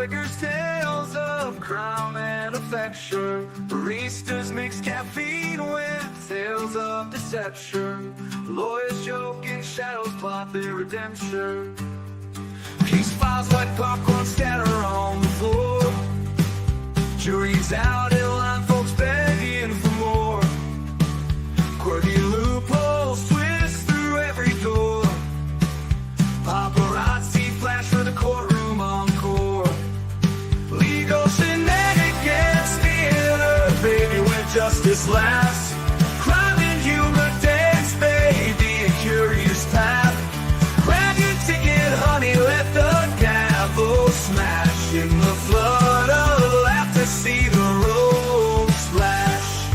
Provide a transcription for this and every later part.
flickers tales of crime and affection. Baristas mix caffeine with tales of deception. Lawyers joke and shadows plot their redemption. Case files like popcorn scatter on the floor. Juries out in line, folks begging for more. Quirky loopholes twist through every door. Paparazzi flash for the courtroom encore. Legal shenanigans theater, baby, where justice lasts. Crime and humor dance, baby, a curious path. Grab your ticket, honey, let the gavel smash. In the flood of laughter, see the road splash.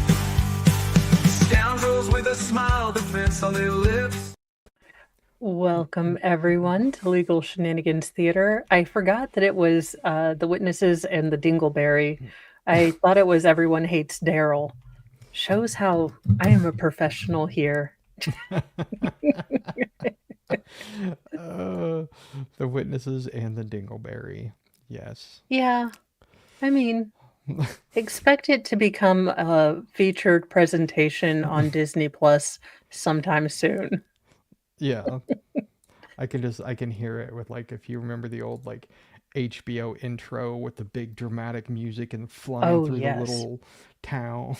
Scoundrels with a smile, defense on their lips. Welcome, everyone, to Legal Shenanigans Theater. I forgot that it was the witnesses and the dingleberry. I thought it was Everyone Hates Darrell. Shows how I am a professional here. The witnesses and the dingleberry. Yes. Yeah, I mean, expect it to become a featured presentation on Disney Plus sometime soon. Yeah. I can hear it with, like, if you remember the old, like, HBO intro with the big dramatic music and flying through the little town.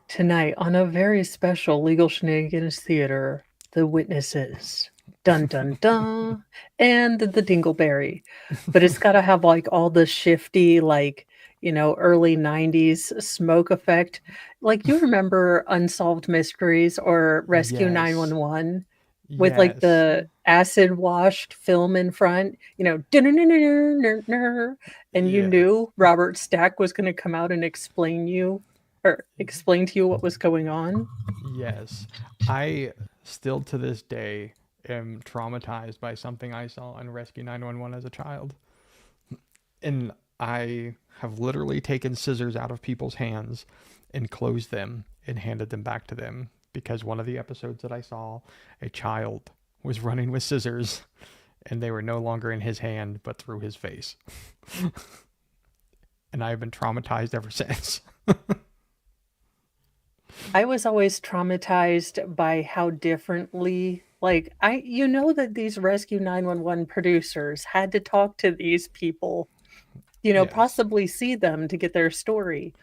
Tonight on a very special Legal Shenanigans Theater, the witnesses, dun dun dun, and the dingleberry. But it's got to have like all the shifty, like, early 90s smoke effect. Like, you remember Unsolved Mysteries or Rescue Yes. 911 with like the acid washed film in front, and you knew Robert Stack was going to come out and explain to you what was going on. Yes. I still to this day am traumatized by something I saw on Rescue 911 as a child. And I have literally taken scissors out of people's hands and closed them and handed them back to them because one of the episodes that I saw, a child was running with scissors and they were no longer in his hand but through his face. And I've been traumatized ever since. I was always traumatized by how differently, like, that these Rescue 911 producers had to talk to these people, possibly see them to get their story.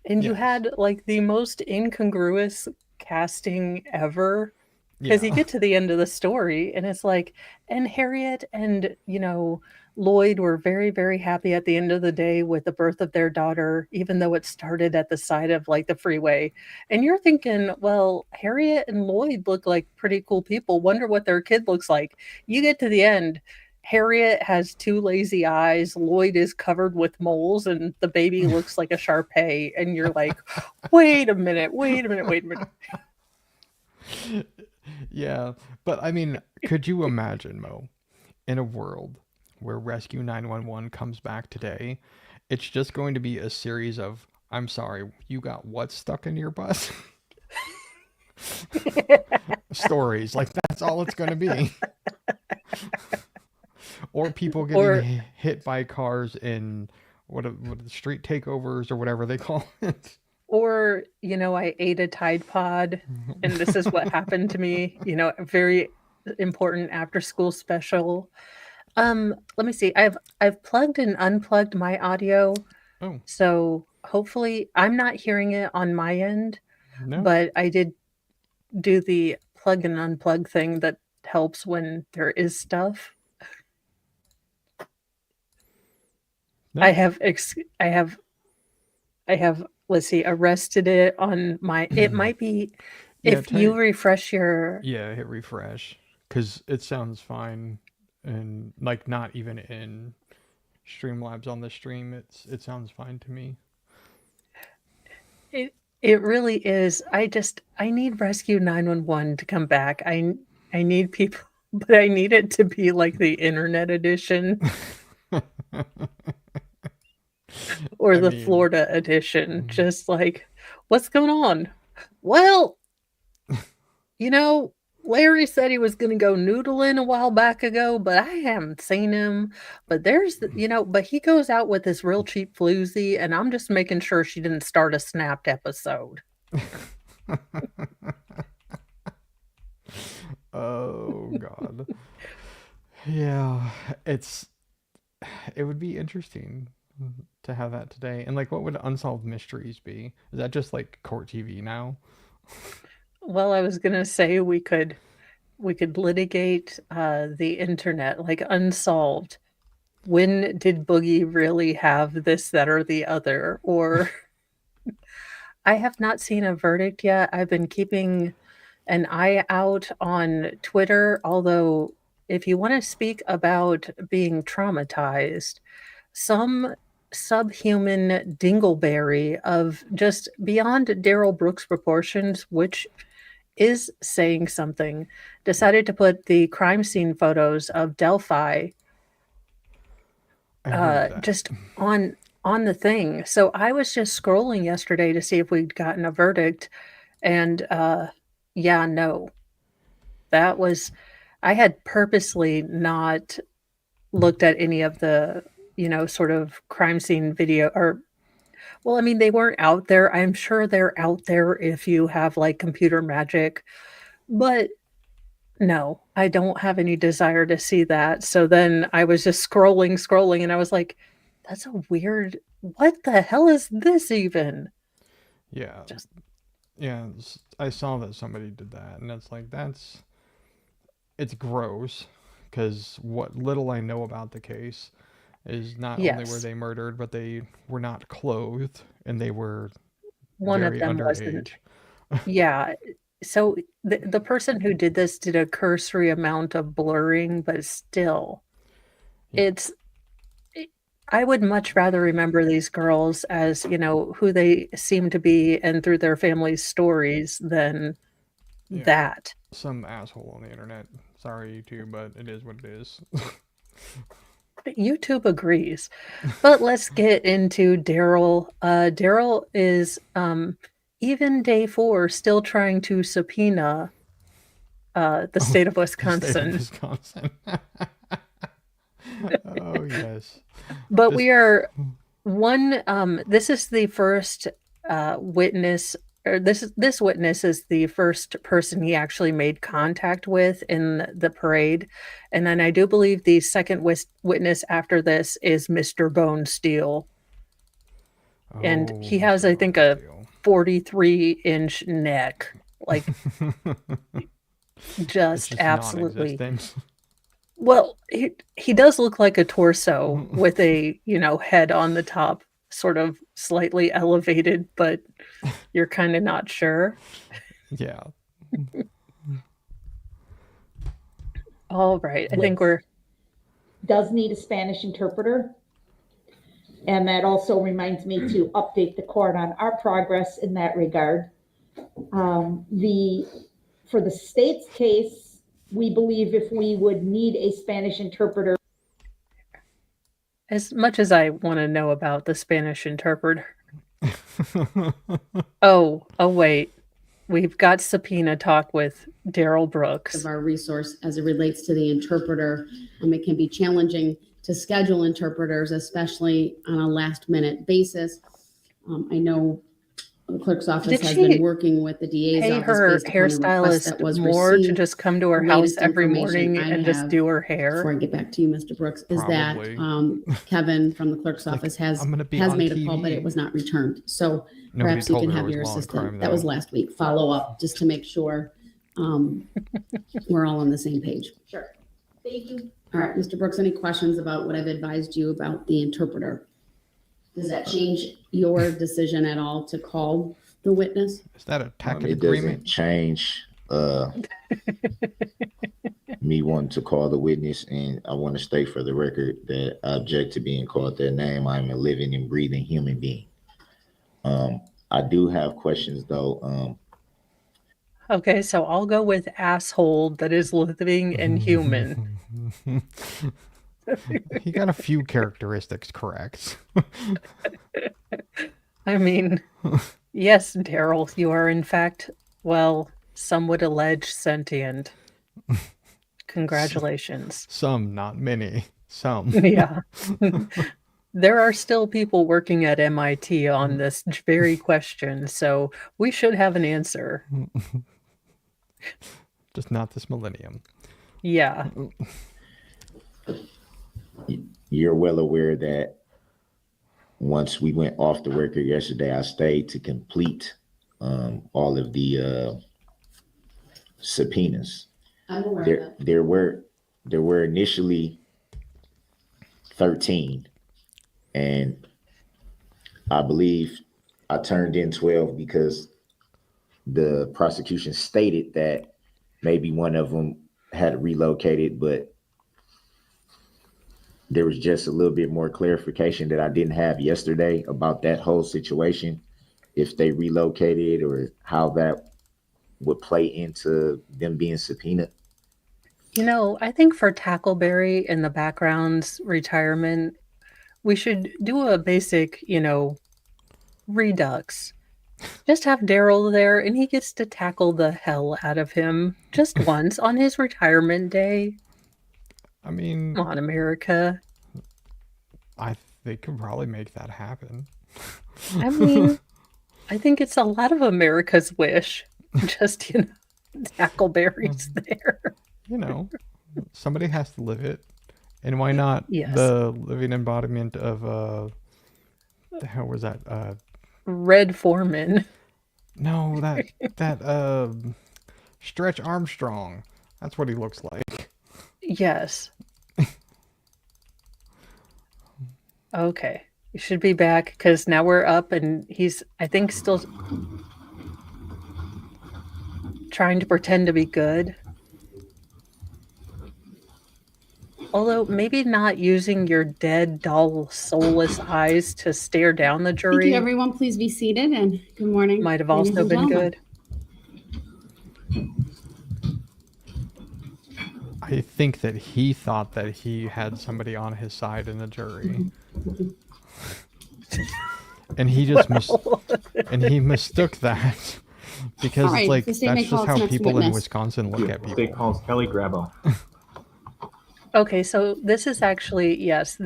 And you had like the most incongruous casting ever. Because you get to the end of the story and it's like, and Harriet and, Lloyd were very, very happy at the end of the day with the birth of their daughter, even though it started at the side of like the freeway. And you're thinking, well, Harriet and Lloyd look like pretty cool people. Wonder what their kid looks like. You get to the end. Harriet has 2 lazy eyes. Lloyd is covered with moles and the baby looks like a Shar-Pei. And you're like, wait a minute. Yeah, but I mean, could you imagine, Mo, in a world where Rescue 911 comes back today, it's just going to be a series of, I'm sorry, you got what stuck in your butt? Stories. Like, that's all it's going to be. Or people getting hit by cars in what street takeovers or whatever they call it. Or, I ate a Tide Pod and this is what happened to me, a very important after school special. Let me see. I've plugged and unplugged my audio. Oh. So hopefully I'm not hearing it on my end. No. But I did do the plug and unplug thing that helps when there is stuff. No. I have let's see, arrested it on my, it might be, if you refresh your... Yeah, hit refresh, because it sounds fine, and like not even in Streamlabs on the stream, it sounds fine to me. It really is. I need Rescue 911 to come back. I need people, but I need it to be like the internet edition. Or the Florida edition. Just like, what's going on? Well, Larry said he was going to go noodling a while back ago, but I haven't seen him. But but he goes out with this real cheap floozy, and I'm just making sure she didn't start a Snapped episode. Oh God. Yeah, it would be interesting to have that today. And like, what would unsolved mysteries be? Is that just like court TV now? Well, I was going to say we could litigate the internet, like unsolved. When did Boogie really have this, that, or the other? Or I have not seen a verdict yet. I've been keeping an eye out on Twitter, although if you want to speak about being traumatized, some subhuman dingleberry of just beyond Darrell Brooks proportions, which is saying something, decided to put the crime scene photos of Delphi I heard that. just on the thing. So I was just scrolling yesterday to see if we'd gotten a verdict, and yeah, no. That was I had purposely not looked at any of the, sort of crime scene video or well, I mean, they weren't out there. I'm sure they're out there if you have like computer magic, but no, I don't have any desire to see that. So then I was just scrolling, and I was like, that's a weird, what the hell is this even? Yeah, Just, yeah. I saw that somebody did that, and it's like it's gross because what little I know about the case is not only were yes, they murdered, but they were not clothed and they were one of very them wasn't. underage. Yeah. So the person who did this did a cursory amount of blurring, but still, Yeah, it's I would much rather remember these girls as, who they seem to be and through their family's stories than yeah. that. Some asshole on the internet. Sorry, YouTube, but it is what it is. YouTube agrees. But let's get into Darrell. Darrell is even day 4 still trying to subpoena the Oh, state of the state of Wisconsin. Wisconsin. Oh yes. But This we are this is the first witness, or this witness is the first person he actually made contact with in the parade. And then I do believe the second witness after this is Mr. Bonesteel. And Oh, he has, Mr. I think, a Bonesteel. 43-inch neck. Like, It's just just absolutely. non-existent. Well, he does look like a torso with a, head on the top, sort of slightly elevated, but you're kind of not sure. Yeah. All right. I think Witness we're does need a Spanish interpreter. And that also reminds me to update the court on our progress in that regard. For the state's case, we believe if we would need a Spanish interpreter, as much as I want to know about the Spanish interpreter. Oh, wait. We've got subpoena talk with Darrell Brooks. Of our resource as it relates to the interpreter. It can be challenging to schedule interpreters, especially on a last minute basis. I know the clerk's office Did has she been working with the DA's pay office her based upon a request that hairstylist was more to received. just come to her The house latest every information morning I and just have, do her Before hair? I get back to you, Mr. Brooks, is that Probably. Kevin from the clerk's Like, office has I'm gonna be has on made a call, but TV. it was not returned. So Nobody perhaps you told can her it have was your law and assistant. crime, That was though. last week. Follow up just to make sure we're all on the same page. sure. Thank you. All right, Mr. Brooks, any questions about what I've advised you about the interpreter? Does that change your decision at all to call the witness? Is that a tacit It agreement? doesn't change me wanting to call the witness, and I want to state for the record that I object to being called that name. I'm a living and breathing human being. I do have questions though. Okay, so I'll go with asshole that is living and human. He got a few characteristics correct. I mean, yes, Darrell, you are in fact, well, Some would allege sentient. Congratulations. Some, not many. Some. Yeah. There are still people working at MIT on this very question, so we should have an answer. Just not this millennium. Yeah. You're well aware that once we went off the record yesterday, I stayed to complete all of the subpoenas. I'm aware of that. There were initially 13, and I believe I turned in 12 because the prosecution stated that maybe one of them had relocated, but there was just a little bit more clarification that I didn't have yesterday about that whole situation, if they relocated or how that would play into them being subpoenaed. I think for Tackleberry in the background's retirement, we should do a basic, redux. Just have Darrell there and he gets to tackle the hell out of him just once on his retirement day. I mean, Come on, America. They could probably make that happen. I mean, I think it's a lot of America's wish. Just, Tackleberry's there. Somebody has to live it. And why not Yes. the living embodiment of, the hell was that? Red Foreman. No, that Stretch Armstrong. That's what he looks like. Yes. Okay. You should be back because now we're up and he's, I think, still trying to pretend to be good. Although maybe not using your dead, dull, soulless eyes to stare down the Thank jury you, everyone. Please be seated, and good morning. might have ladies also and been gentlemen. good. I think that he thought that he had somebody on his side in the jury. And he just mistook that because All right, like the state may that's call just how its next people in witness. Wisconsin look at State people. calls Kelly Grabo. Okay, so this is actually, yes,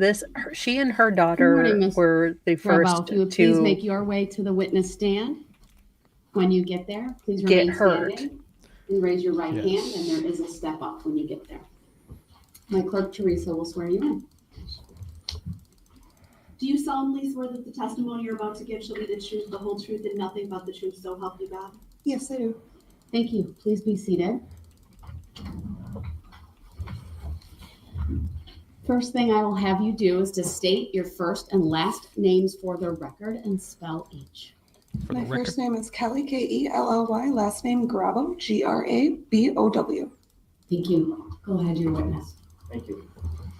she and her daughter morning, Miss were the first Bravo, if you would please to make your way to the witness stand. When you get there, please get remain heard. standing and raise your right hand, Yes. and there is a step up when you get there. My clerk Teresa will swear you in. Do you solemnly swear that the testimony you're about to give shall be the truth, the whole truth, and nothing but the truth, so help you God? Yes, I do. Thank you. Please be seated. First thing I will have you do is to state your first and last names for the record and spell each. For the My record. first name is Kelly, Kelly, last name Grabo, Grabow. Thank you. Go ahead, your witness. Thank you.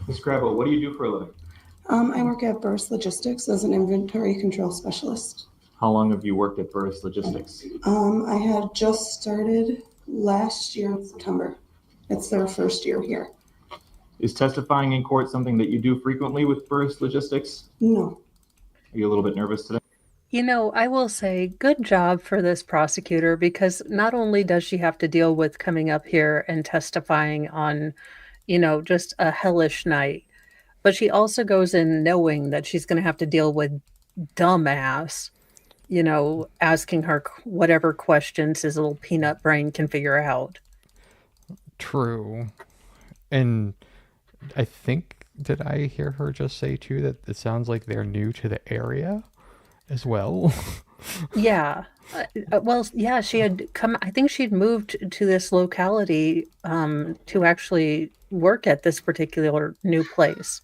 Ms. Grabo, what do you do for a living? I work at Burst Logistics as an inventory control specialist. How long have you worked at Burris Logistics? I had just started last year in September. It's their first year here. Is testifying in court something that you do frequently with Burris Logistics? No. Are you a little bit nervous today? I will say good job for this prosecutor because not only does she have to deal with coming up here and testifying on, just a hellish night, but she also goes in knowing that she's going to have to deal with dumbass, asking her whatever questions his little peanut brain can figure out. True. And I think, did I hear her just say too that it sounds like they're new to the area as well? Yeah. Well, yeah, she had come, I think she'd moved to this locality to actually work at this particular new place.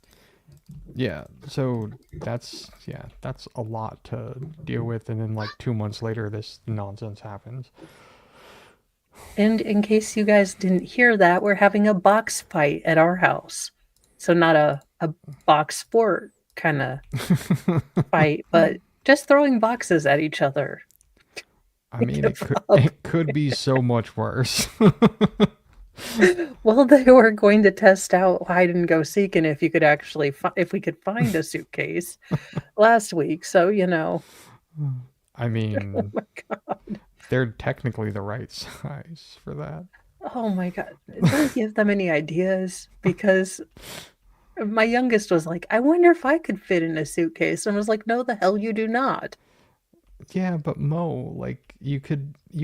Yeah, so that's a lot to deal with, and then like 2 months later this nonsense happens. And in case you guys didn't hear that, we're having a box fight at our house. So not a box sport kind of fight, but just throwing boxes at each other. I mean, it could be so much worse. Well, they were going to test out hide and go seek and if you could actually if we could find a suitcase last week. So, I mean, oh my God. they're technically the right size for that. Oh my God. Don't give them any ideas, because my youngest was like, I wonder if I could fit in a suitcase. And I was like, no, the hell you do not. Yeah, but Mo, like you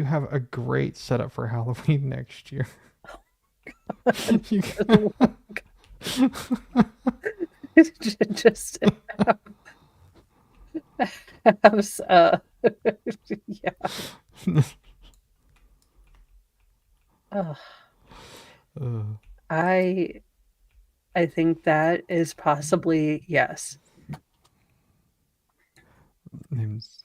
have a great setup for Halloween next year. You can- Just have, yeah. Ugh. I think that is possibly, yes. name's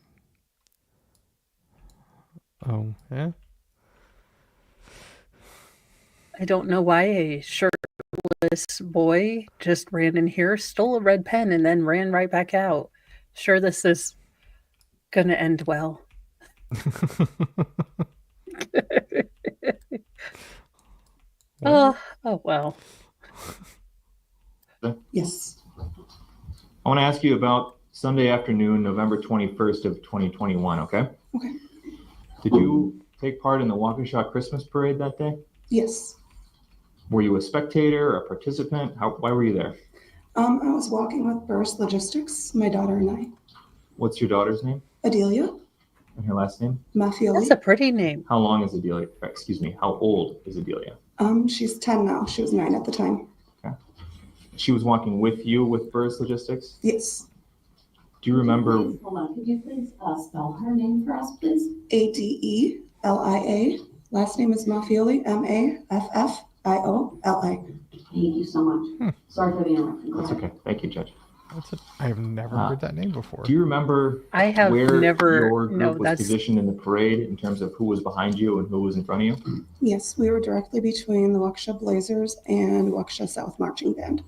Oh, yeah. I don't know why a shirtless boy just ran in here, stole a red pen, and then ran right back out. Sure, this is gonna end well. Oh well. Yes. I want to ask you about Sunday afternoon, November 21st of 2021, okay? Okay. Did you take part in the Waukesha Christmas parade that day? Yes. Were you a spectator, a participant? Why were you there? I was walking with Burris Logistics, my daughter and I. What's your daughter's name Adelia and her last name? Maffioli. That's a pretty name. How long is Adelia? Excuse me, how old is Adelia? She's 10 now. She was 9 at the time. Okay. She was walking with you with Burris Logistics? Yes. Do you remember? Hold on, could you please spell her name for us, please? Adelia. Last name is Maffioli, Maffioli. Thank you so much. Sorry for the interruption. That's okay. Thank you, Judge. I have never heard that name before. Do you remember I have where never. your group No, was that's positioned in the parade in terms of who was behind you and who was in front of you? Yes, we were directly between the Waukesha Blazers and Waukesha South Marching Band.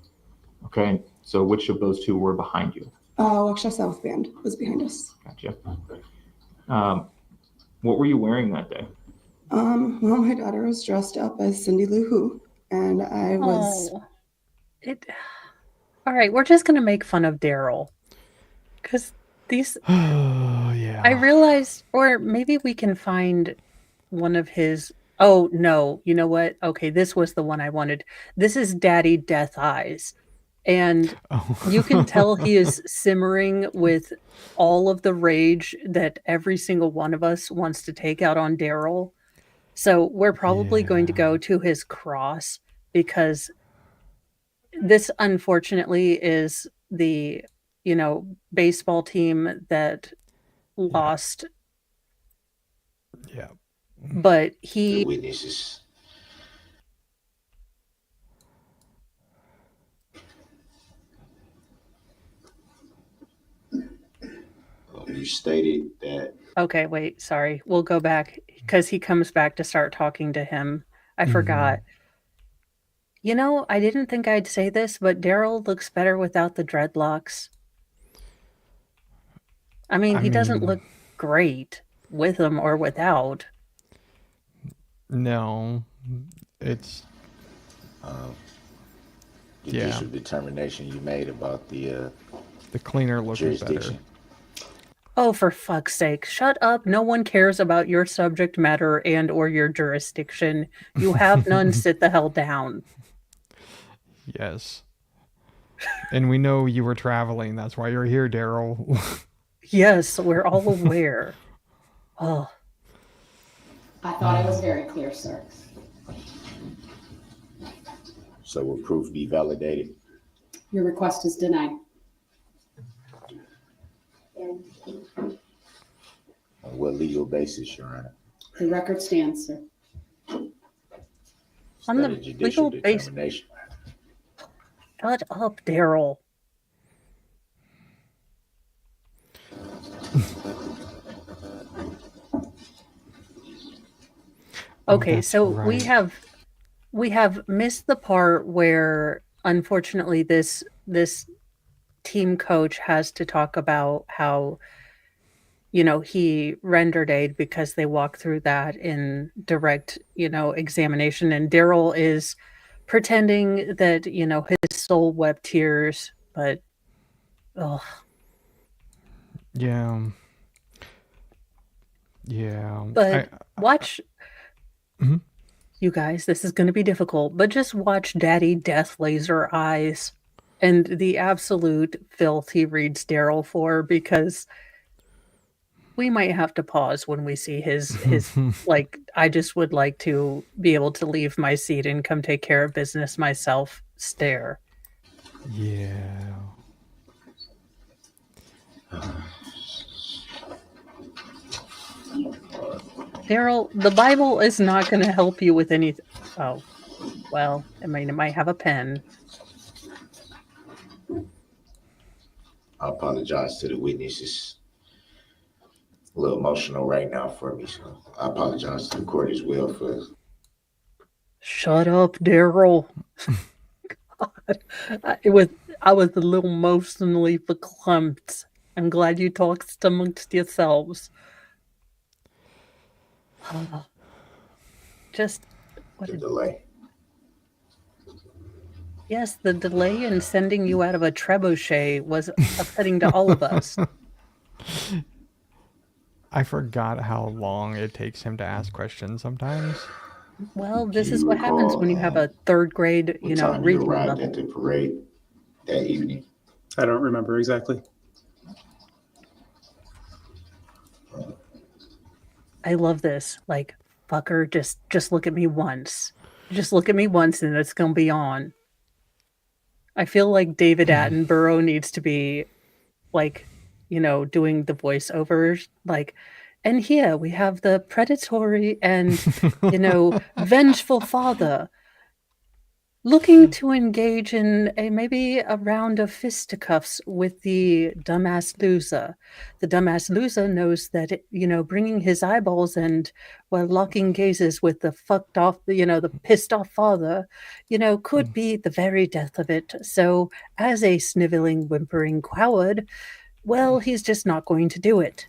Okay, so which of those two were behind you? Waukesha South Band was behind us. Gotcha. What were you wearing that day? Well, my daughter was dressed up as Cindy Lou Who, and I was. All right, we're just gonna make fun of Darrell, because these. Oh yeah. I realized, or maybe we can find one of his. Oh no, you know what? Okay, this was the one I wanted. This is Daddy Death Eyes, and you can tell he is simmering with all of the rage that every single one of us wants to take out on Darrell. So we're probably going to go to his cross, because this unfortunately is the, baseball team that lost. Yeah. But The witnesses. You stated that. Okay, wait, sorry. We'll go back, because he comes back to start talking to him. I forgot. I didn't think I'd say this, but Darrell looks better without the dreadlocks. I mean, he doesn't look great with them or without. No, it's Judicial determination you made about the cleaner looking better. jurisdiction. Oh, for fuck's sake, shut up. No one cares about your subject matter and or your jurisdiction. You have none, sit the hell down. Yes. And we know you were traveling. That's why you're here, Darrell. Yes, we're all aware. Oh. I thought I was very clear, sir. So will proof be validated? Your request is denied. On what legal basis, Your Honor? The record stands, sir. On the That a judicial legal basis. determination. Shut up, Darrell. Okay, so right. we have missed the part where, unfortunately, this team coach has to talk about how, he rendered aid because they walked through that in direct, examination, and Darrell is pretending that, his soul wept tears, but Yeah. Yeah. But watch, Mhm. you guys, this is going to be difficult, but just watch Daddy Death Laser Eyes and the absolute filth he reads Darrell for, because we might have to pause when we see his like, I just would like to be able to leave my seat and come take care of business myself stare. Yeah. Darrell, the Bible is not going to help you with anything. Oh, well, I mean, it might have a pen. I apologize to the witnesses. A little emotional right now for me, so I apologize to the court as well for. Shut up, Darrell. God, I was a little emotionally verklempt. I'm glad you talked amongst yourselves. Just what The delay. Yes, the delay in sending you out of a trebuchet was upsetting to all of us. I forgot how long it takes him to ask questions sometimes. Well, this is what happens when you have a third grade, What time you reading arrived level. at the parade that evening? I don't remember exactly. I love this. Like, fucker, just look at me once. Just look at me once and it's gonna be on. I feel like David Attenborough needs to be like, doing the voiceovers, like, and here we have the predatory and, vengeful father looking to engage in maybe a round of fisticuffs with the dumbass loser. The dumbass loser knows that, bringing his eyeballs and, well, locking gazes with the fucked off, the pissed off father, could be the very death of it. So, as a sniveling, whimpering coward, well, he's just not going to do it.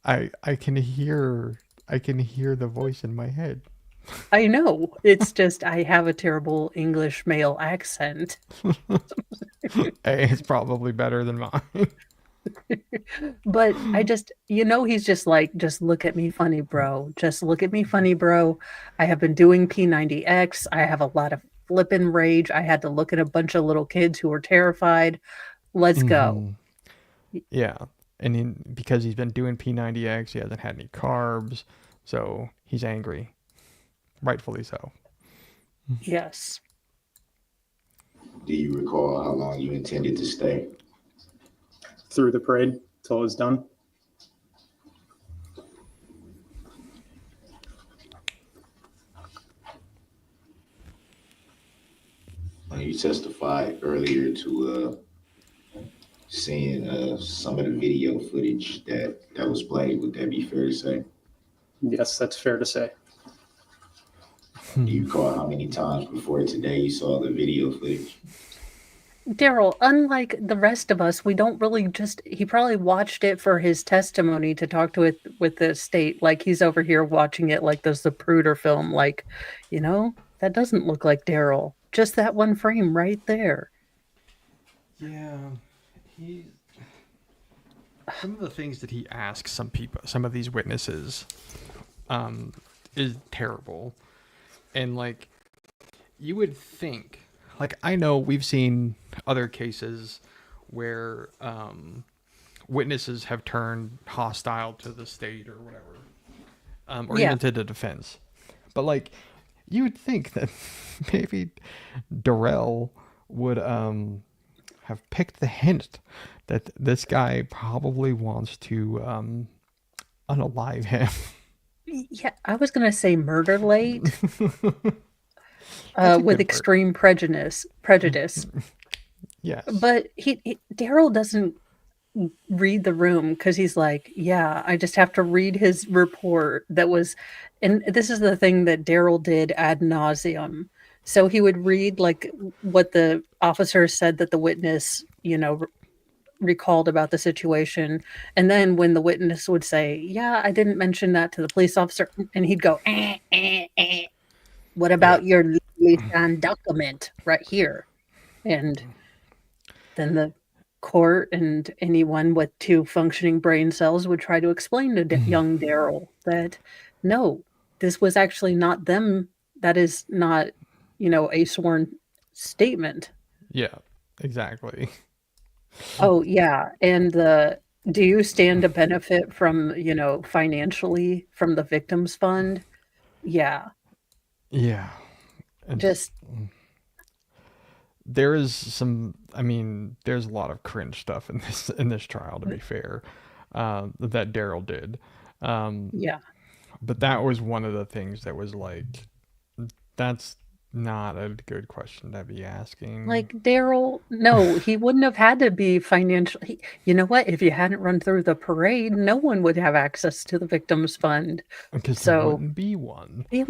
I can hear the voice in my head. I know. It's just I have a terrible English male accent. It's probably better than mine. But I just, he's just like, just look at me funny, bro. Just look at me funny, bro. I have been doing P90X. I have a lot of flippin' rage. I had to look at a bunch of little kids who were terrified. Let's go. Yeah. And because he's been doing P90X, he hasn't had any carbs. So he's angry. Rightfully so. Yes. Do you recall how long you intended to stay? Through the parade till it was done. You testified earlier to seeing some of the video footage that was played. Would that be fair to say? Yes, that's fair to say. Do you recall how many times before today you saw the video footage? Darrell, unlike the rest of us, we don't really he probably watched it for his testimony to talk to it with the state. Like he's over here watching it like the Zapruder film. Like, that doesn't look like Darrell. Just that one frame right there. Yeah. Some of the things that he asks some of these witnesses, is terrible. And like, you would think, like, I know we've seen other cases where witnesses have turned hostile to the state or whatever, or even to the defense. But like, you would think that maybe Darrell would have picked the hint that this guy probably wants to unalive him. Yeah, I was gonna say murder late. With extreme prejudice. Yes. But Darrell doesn't read the room because he's like, yeah, I just have to read his report that was, and this is the thing that Darrell did ad nauseum. So he would read like what the officer said that the witness, recalled about the situation. And then when the witness would say, yeah, I didn't mention that to the police officer, and he'd go, what about your legally signed document right here? And then court, and anyone with 2 functioning brain cells would try to explain to young Darrell that, no, this was actually not them. That is not, a sworn statement. Yeah, exactly. Oh, yeah, and do you stand to benefit from, financially from the victims fund? Yeah, Yeah. And just there is some, I mean, there's a lot of cringe stuff in this trial, to be fair, that Darrell did. yeah. But that was one of the things that was like, that's not a good question to be asking. Like, Darrell, no, he wouldn't have had to be financially. You know what? If you hadn't run through the parade, no one would have access to the victims fund. Because there So, wouldn't be one. it's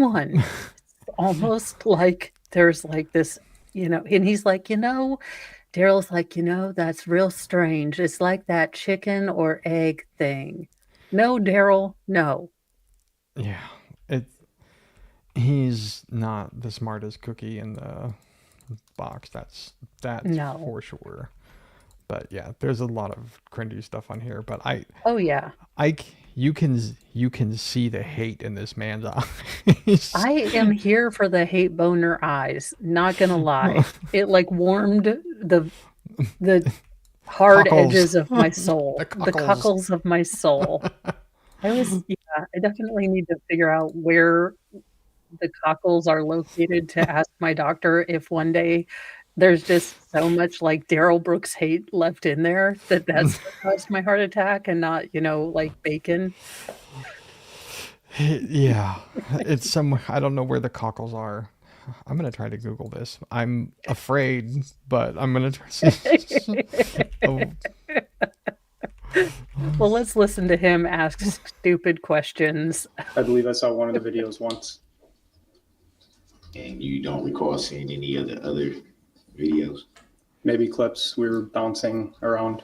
almost like there's like this, and he's like, Darrell's like, that's real strange. It's like that chicken or egg thing. No, Darrell, no. Yeah. He's not the smartest cookie in the box. That's No. for sure. But yeah, there's a lot of cringy stuff on here. But Oh, yeah. you can see the hate in this man's eyes. I am here for the hate boner eyes. Not gonna lie, it like warmed the hard Cockles. edges of my soul, The the cockles. cockles of my soul. I definitely need to figure out where the cockles are located to ask my doctor if one day there's just so much like Darrell Brooks hate left in there that's what caused my heart attack and not, like bacon. Yeah, it's somewhere. I don't know where the cockles are. I'm gonna try to Google this. I'm afraid, but I'm gonna try. Oh. Well, let's listen to him ask stupid questions. I believe I saw one of the videos once. And you don't recall seeing any of the other videos? Maybe clips we were bouncing around.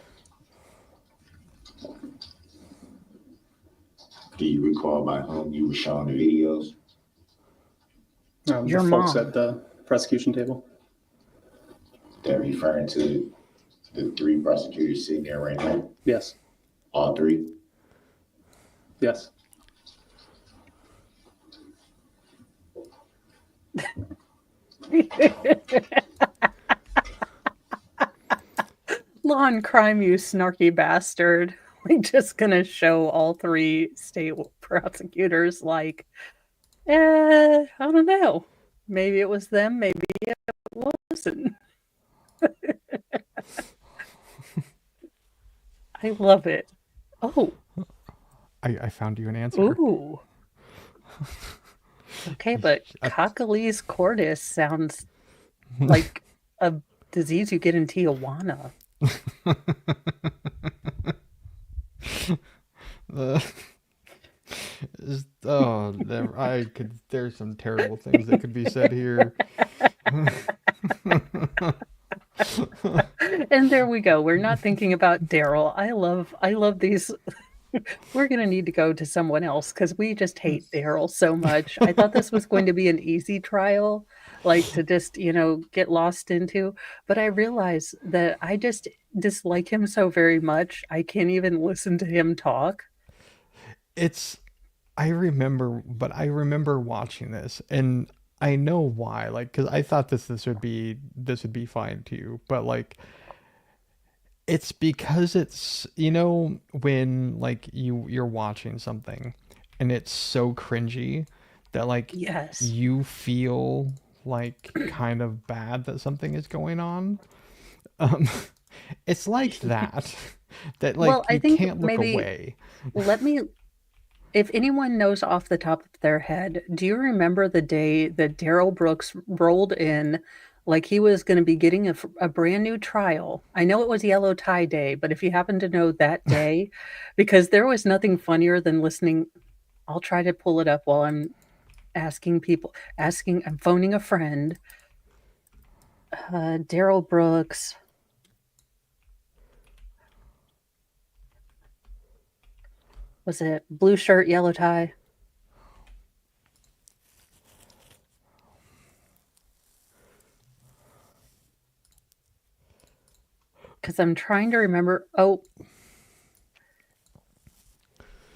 Do you recall by whom you were showing the videos? Your The folks mom. at the prosecution table. That referring to the 3 prosecutors sitting there right now? Yes. All 3? Yes. Law and crime, you snarky bastard. We're just gonna show all 3 state prosecutors like, I don't know. Maybe it was them, maybe it wasn't. I love it. Oh, I found you an answer. ooh. Okay, but Coccolese cordis sounds like a disease you get in Tijuana. There's some terrible things that could be said here. And there we go. We're not thinking about Darrell. I love these. We're gonna need to go to someone else because we just hate Darrell so much. I thought this was going to be an easy trial, like to just get lost into, but I realize that I just dislike him so very much. I can't even listen to him talk. I remember watching this, and I know why. Like, because I thought this would be fine too, but like, it's because it's when like you're watching something, and it's so cringy that like Yes. you feel like kind of bad that something is going on. It's like that like Well, I you think can't look maybe away. If anyone knows off the top of their head, do you remember the day that Darrell Brooks rolled in like he was going to be getting a brand new trial? I know it was Yellow Tie Day, but if you happen to know that day, because there was nothing funnier than listening. I'll try to pull it up while I'm I'm phoning a friend. Darrell Brooks. Was it blue shirt, yellow tie? Because I'm trying to remember. Oh,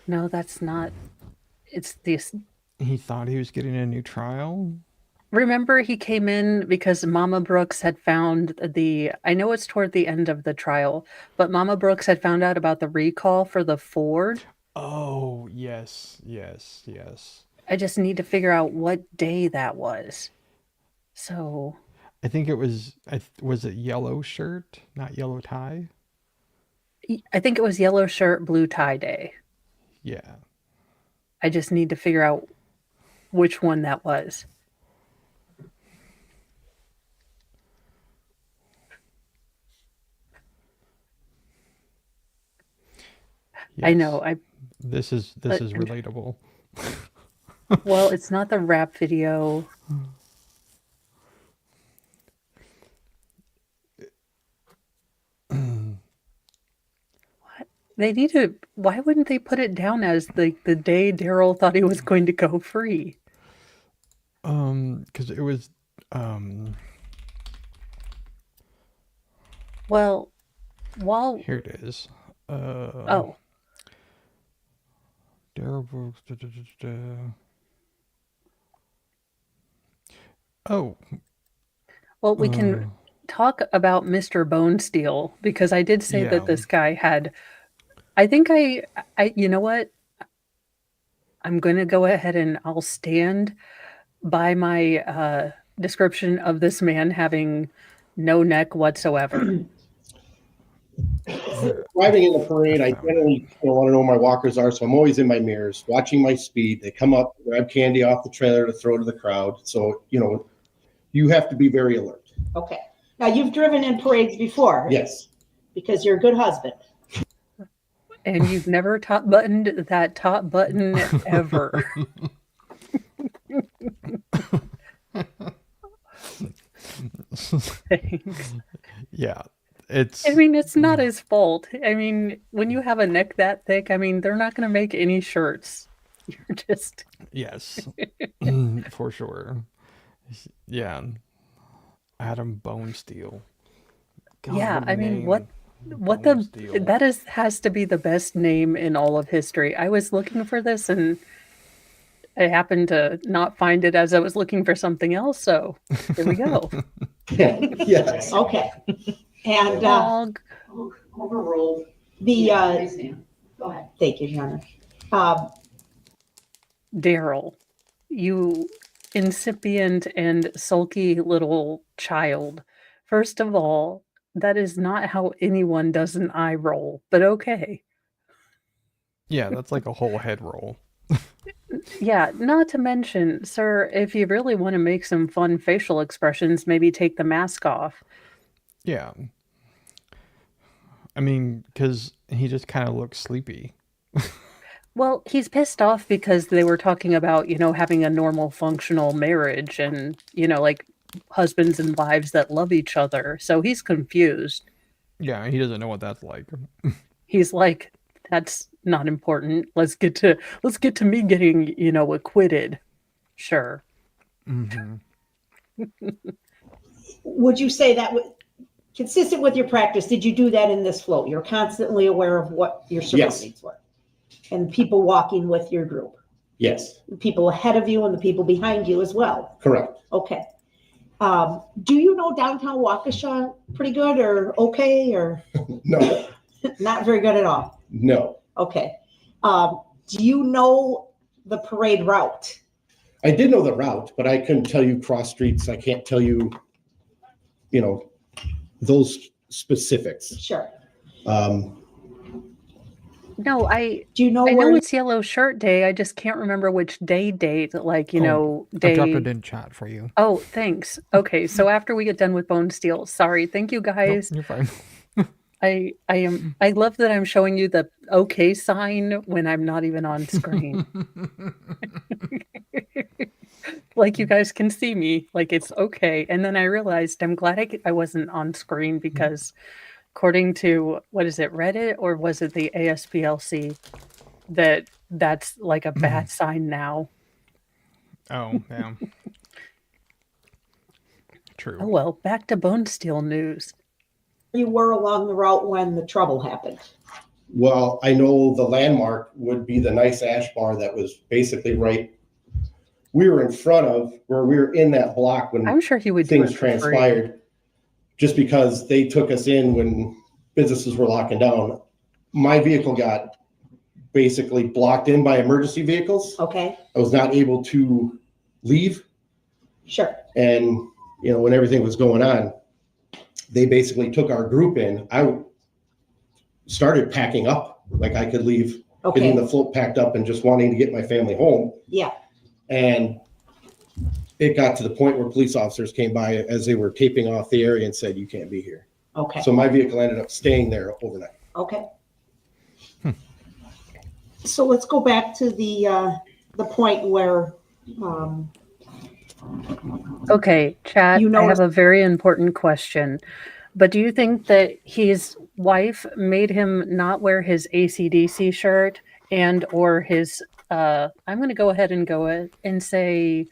no, that's not. It's this. He thought he was getting a new trial. Remember, he came in because Mama Brooks had found I know it's toward the end of the trial, but Mama Brooks had found out about the recall for the Ford. Oh, yes, yes, yes. I just need to figure out what day that was. So. I think it was, was it yellow shirt, not yellow tie? I think it was yellow shirt, blue tie day. Yeah. I just need to figure out which one that was. Yes. I know. This is relatable. Well, it's not the rap video. What? They need to. Why wouldn't they put it down as the day Darrell thought he was going to go free? Because it was. Well, while Here it is. oh. Darrell Brooks. Oh. Well, we can talk about Mr. Bonesteel because I did say that this guy had. I think I. You know what? I'm going to go ahead and I'll stand by my description of this man having no neck whatsoever. Driving in the parade, I generally want to know where my walkers are, so I'm always in my mirrors, watching my speed. They come up, grab candy off the trailer to throw to the crowd. So, you have to be very alert. Okay. Now, you've driven in parades before. Yes. Because you're a good husband. And you've never top buttoned that top button ever. Thanks. Yeah. I mean, it's not his fault. I mean, when you have a neck that thick, I mean, they're not going to make any shirts. You're just. Yes. For sure. Yeah. Adam Bonesteel. God, Yeah, I mean, name. what Bonesteel. that has to be the best name in all of history. I was looking for this and I happened to not find it as I was looking for something else, so here we go. Yes. Okay. And Dog. Overruled. the Go ahead. thank you, Jana. Darrell, you incipient and sulky little child. First of all, that is not how anyone does an eye roll, but okay. Yeah, that's like a whole head roll. Yeah, not to mention, sir, if you really want to make some fun facial expressions, maybe take the mask off. Yeah. I mean, because he just kind of looks sleepy. Well, he's pissed off because they were talking about, having a normal functional marriage and, like husbands and wives that love each other. So he's confused. Yeah, he doesn't know what that's like. He's like, that's not important. Let's get to me getting, acquitted. Sure. Mm-hmm. Would you say that consistent with your practice, did you do that in this float? You're constantly aware of what your surroundings were and people walking with your group. Yes. People ahead of you and the people behind you as well. Correct. Okay. Do you know downtown Waukesha pretty good or okay or No. not very good at all? No. Okay. Do you know the parade route? I did know the route, but I couldn't tell you cross streets. I can't tell you, those specifics. Sure. No, do you know I where know it's Yellow Shirt Day. I just can't remember which date, like, I day. dropped it in chat for you. Oh, thanks. Okay, so after we get done with Bonesteel, sorry. Thank you guys. Nope, you're fine. I love that I'm showing you the okay sign when I'm not even on screen. Like you guys can see me, like it's okay. And then I realized I'm glad I wasn't on screen because according to, what is it, Reddit or was it the ASPLC, that's like a bad sign now. Oh, yeah. True. Oh well, back to Bonesteel news. You were along the route when the trouble happened. Well, I know the landmark would be the nice ash bar that was basically right. We were in front of where we were in that block when I'm sure he would things do it for free. transpired. Just because they took us in when businesses were locking down. My vehicle got basically blocked in by emergency vehicles. Okay, I was not able to leave. sure. And, you know, when everything was going on, they basically took our group in. I started packing up like I could leave, getting Okay, the float packed up and just wanting to get my family home. yeah, And it got to the point where police officers came by as they were taping off the area and said, you can't be here. okay, So my vehicle ended up staying there overnight. okay. So let's go back to the point where, Okay, Chad, You know I have a very important question. But do you think that his wife made him not wear his AC/DC shirt and or his I'm going to go ahead and say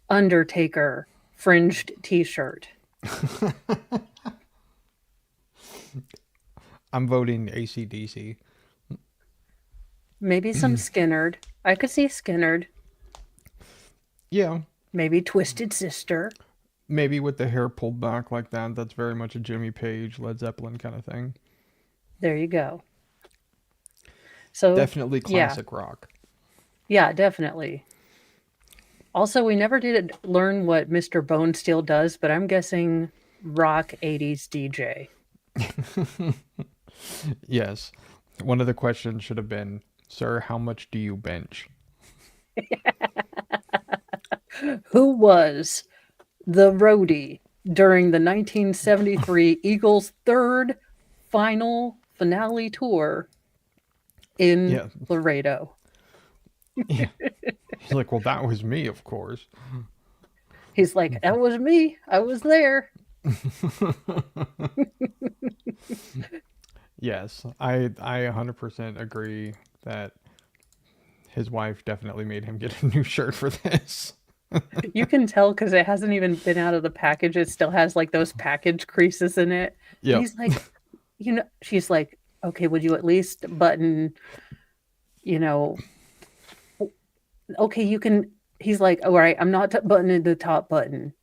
Undertaker fringed t-shirt? I'm voting AC/DC. Maybe some Skinnerd. I could see Skinnerd. Yeah, Maybe Twisted Sister. maybe with the hair pulled back like that. That's very much a Jimmy Page, Led Zeppelin kind of thing. There you go. So Definitely yeah. classic rock. Yeah, definitely. Also, we never did learn what Mr. Bonesteel does, but I'm guessing rock 80s DJ. Yes. One of the questions should have been, sir, how much do you bench? Who was the roadie during the 1973 Eagles' third finale tour in Laredo? Yeah. He's like, well, that was me, of course. He's like, that was me. I was there. Yes, I 100% agree that his wife definitely made him get a new shirt for this. You can tell because it hasn't even been out of the package. It still has like those package creases in it. Yeah. He's like, she's like, okay, would you at least button, okay, you can. He's like, all right, I'm not buttoning the top button.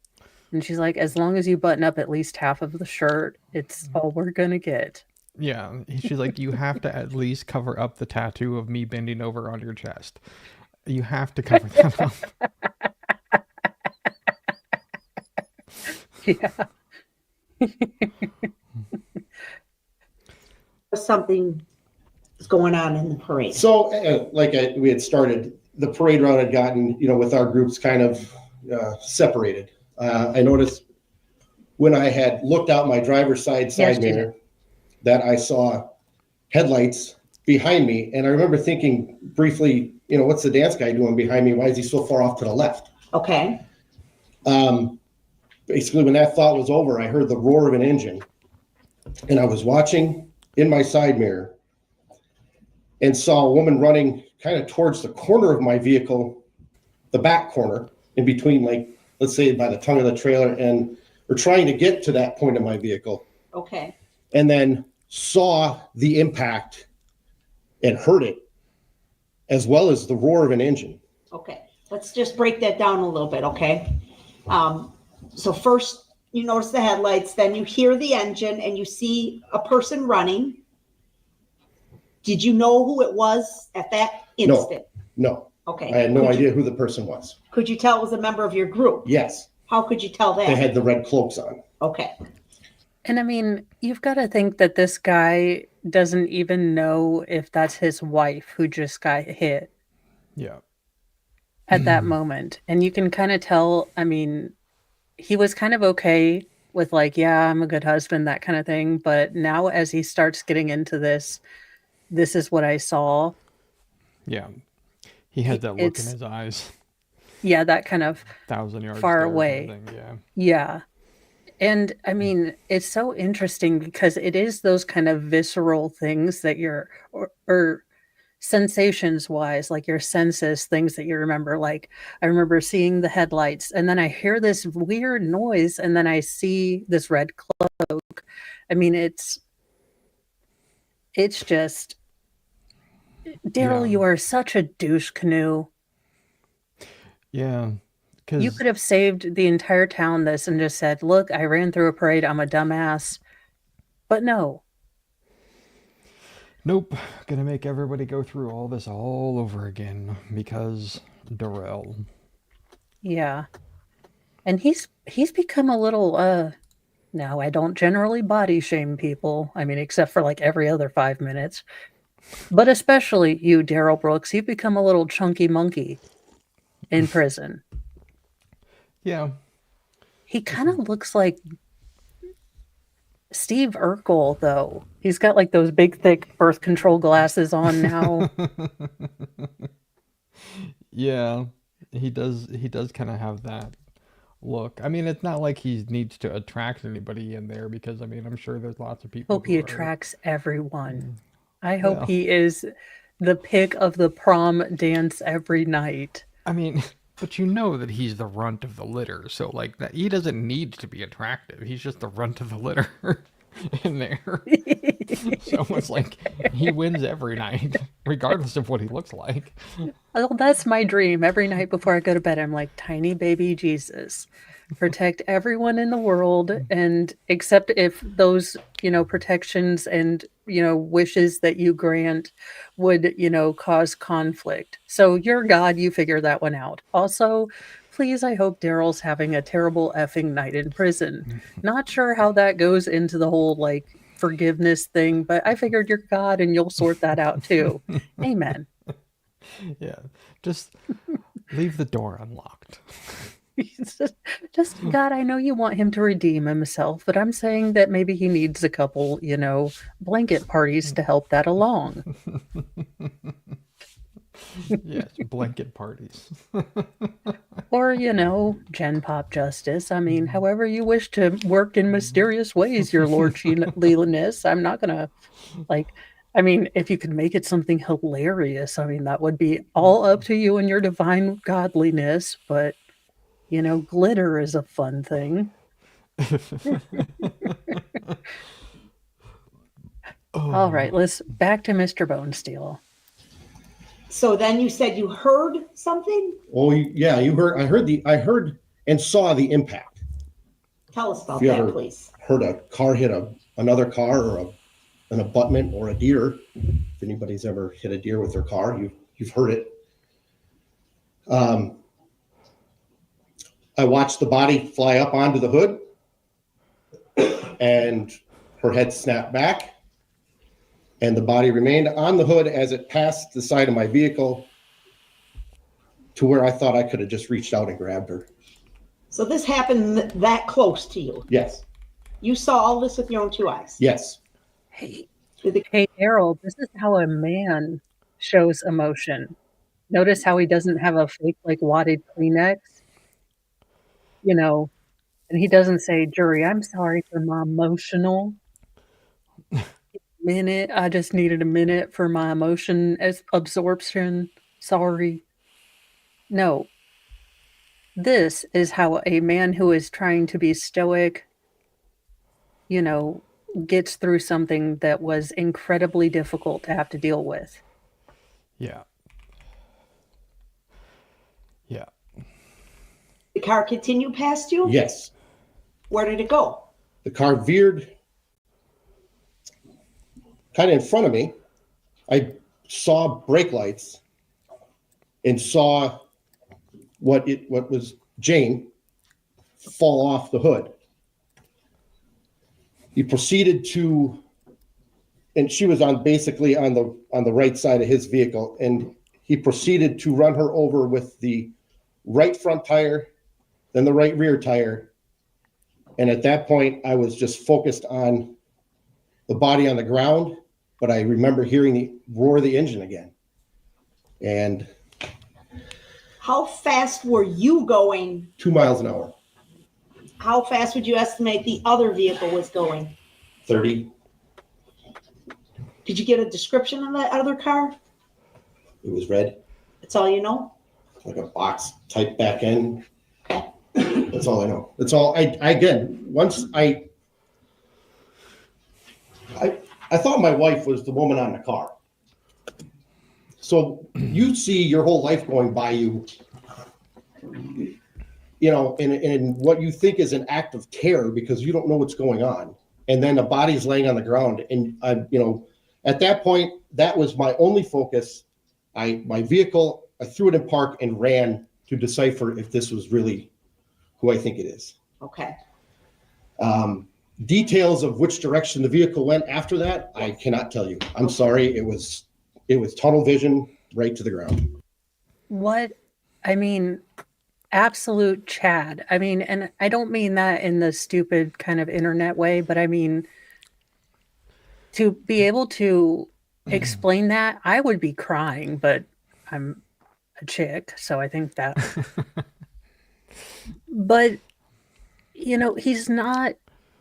And she's like, as long as you button up at least half of the shirt, it's all we're going to get. Yeah, she's like, you have to at least cover up the tattoo of me bending over on your chest. You have to cover that up. Yeah. something is going on in the parade. So, we had started, the parade route had gotten, with our groups kind of separated. I noticed when I had looked out my driver's side mirror that I saw headlights behind me. And I remember thinking briefly, what's the dance guy doing behind me? Why is he so far off to the left? Okay. Basically, when that thought was over, I heard the roar of an engine. And I was watching in my side mirror and saw a woman running kind of towards the corner of my vehicle, the back corner, in between, let's say by the tongue of the trailer, and we're trying to get to that point of my vehicle. Okay. And then saw the impact and heard it, as well as the roar of an engine. Okay. Let's just break that down a little bit, okay? So first you notice the headlights, then you hear the engine and you see a person running. Did you know who it was at that instant? No. Okay. I had no idea who the person was. Could you tell it was a member of your group? Yes. How could you tell that? They had the red cloaks on. Okay. And I mean, you've got to think that this guy doesn't even know if that's his wife who just got hit. Yeah. At that moment. And you can kind of tell, I mean, he was kind of okay with yeah, I'm a good husband, that kind of thing. But now as he starts getting into this is what I saw. Yeah. He had that look in his eyes. Yeah, that kind of 1,000 yards far away. Yeah. Yeah. And I mean, it's so interesting because it is those kind of visceral things that or sensations wise, like your senses, things that you remember. Like I remember seeing the headlights and then I hear this weird noise and then I see this red cloak I mean, it's just, Darrell, Yeah. you are such a douche canoe. Yeah. You Because could have saved the entire town this and just said, look, I ran through a parade. I'm a dumbass. But no. nope, gonna make everybody go through all this all over again because Darrell. Yeah. And he's become a little, now I don't generally body shame people. I mean, except for like every other 5 minutes. But especially you, Darrell Brooks, you've become a little chunky monkey in prison. Yeah. He kind of looks like Steve Urkel, though. He's got like those big, thick birth control glasses on now. Yeah. He does kind of have that look. I mean, it's not like he needs to attract anybody in there because I mean, I'm sure there's lots of people Hope he who are, attracts everyone. I hope well, he is the pick of the prom dance every night. I mean, but you know that he's the runt of the litter, so like that he doesn't need to be attractive. He's just the runt of the litter in there. So it's like he wins every night, regardless of what he looks like. Oh, that's my dream. Every night before I go to bed, I'm like, tiny baby Jesus, protect everyone in the world, and except if those, protections and, wishes that you grant would, cause conflict. So you're God, you figure that one out. Also, please, I hope Darrell's having a terrible effing night in prison. Not sure how that goes into the whole, like, forgiveness thing, but I figured you're God and you'll sort that out too. Amen. Yeah, just leave the door unlocked. Just God, I know you want him to redeem himself, but I'm saying that maybe he needs a couple, blanket parties to help that along. Yes, blanket parties. Or, Gen Pop justice. I mean, however you wish to work in mysterious ways, your lordliness. I'm not gonna, if you could make it something hilarious, I mean, that would be all up to you and your divine godliness, but, glitter is a fun thing. All right, let's back to Mr. Bonesteel. So then you said you heard something? Oh, yeah, I heard and saw the impact. Tell us about You that, ever please. heard a car hit another car or an abutment or a deer? If anybody's ever hit a deer with their car, you've heard it. I watched the body fly up onto the hood and her head snapped back and the body remained on the hood as it passed the side of my vehicle to where I thought I could have just reached out and grabbed her. So this happened that close to you? Yes. You saw all this with your own two eyes? Yes. Hey, Darrell, this is how a man shows emotion. Notice how he doesn't have a fake, wadded Kleenex? And he doesn't say, jury, I'm sorry for my emotional. Minute. I just needed a minute for my emotion absorption. Sorry. No. This is how a man who is trying to be stoic, gets through something that was incredibly difficult to have to deal with. Yeah. Yeah. The car continued past you? Yes. Where did it go? The car veered kind of in front of me. I saw brake lights and saw what was Jane fall off the hood. He proceeded to, and she was basically on the right side of his vehicle, and he proceeded to run her over with the right front tire, then the right rear tire. And at that point, I was just focused on the body on the ground, but I remember hearing the roar of the engine again. And how fast were you going? 2 miles an hour. How fast would you estimate the other vehicle was going? 30. Did you get a description of that other car? It was red. That's all you know? Like a box type back end. That's all I know. That's all. Once I I thought my wife was the woman on the car. So you see your whole life going by you, you know, in what you think is an act of care because you don't know what's going on. And then a body's laying on the ground. And you know, at that point, that was my only focus. My vehicle, I threw it in park and ran to decipher if this was really who I think it is. Okay. Details of which direction the vehicle went after that, I cannot tell you. I'm sorry. It was tunnel vision right to the ground. What, I mean, absolute Chad. I mean, and I don't mean that in the stupid kind of internet way, but I mean, to be able to explain that, I would be crying, but I'm a chick, so I think that. But, you know, he's not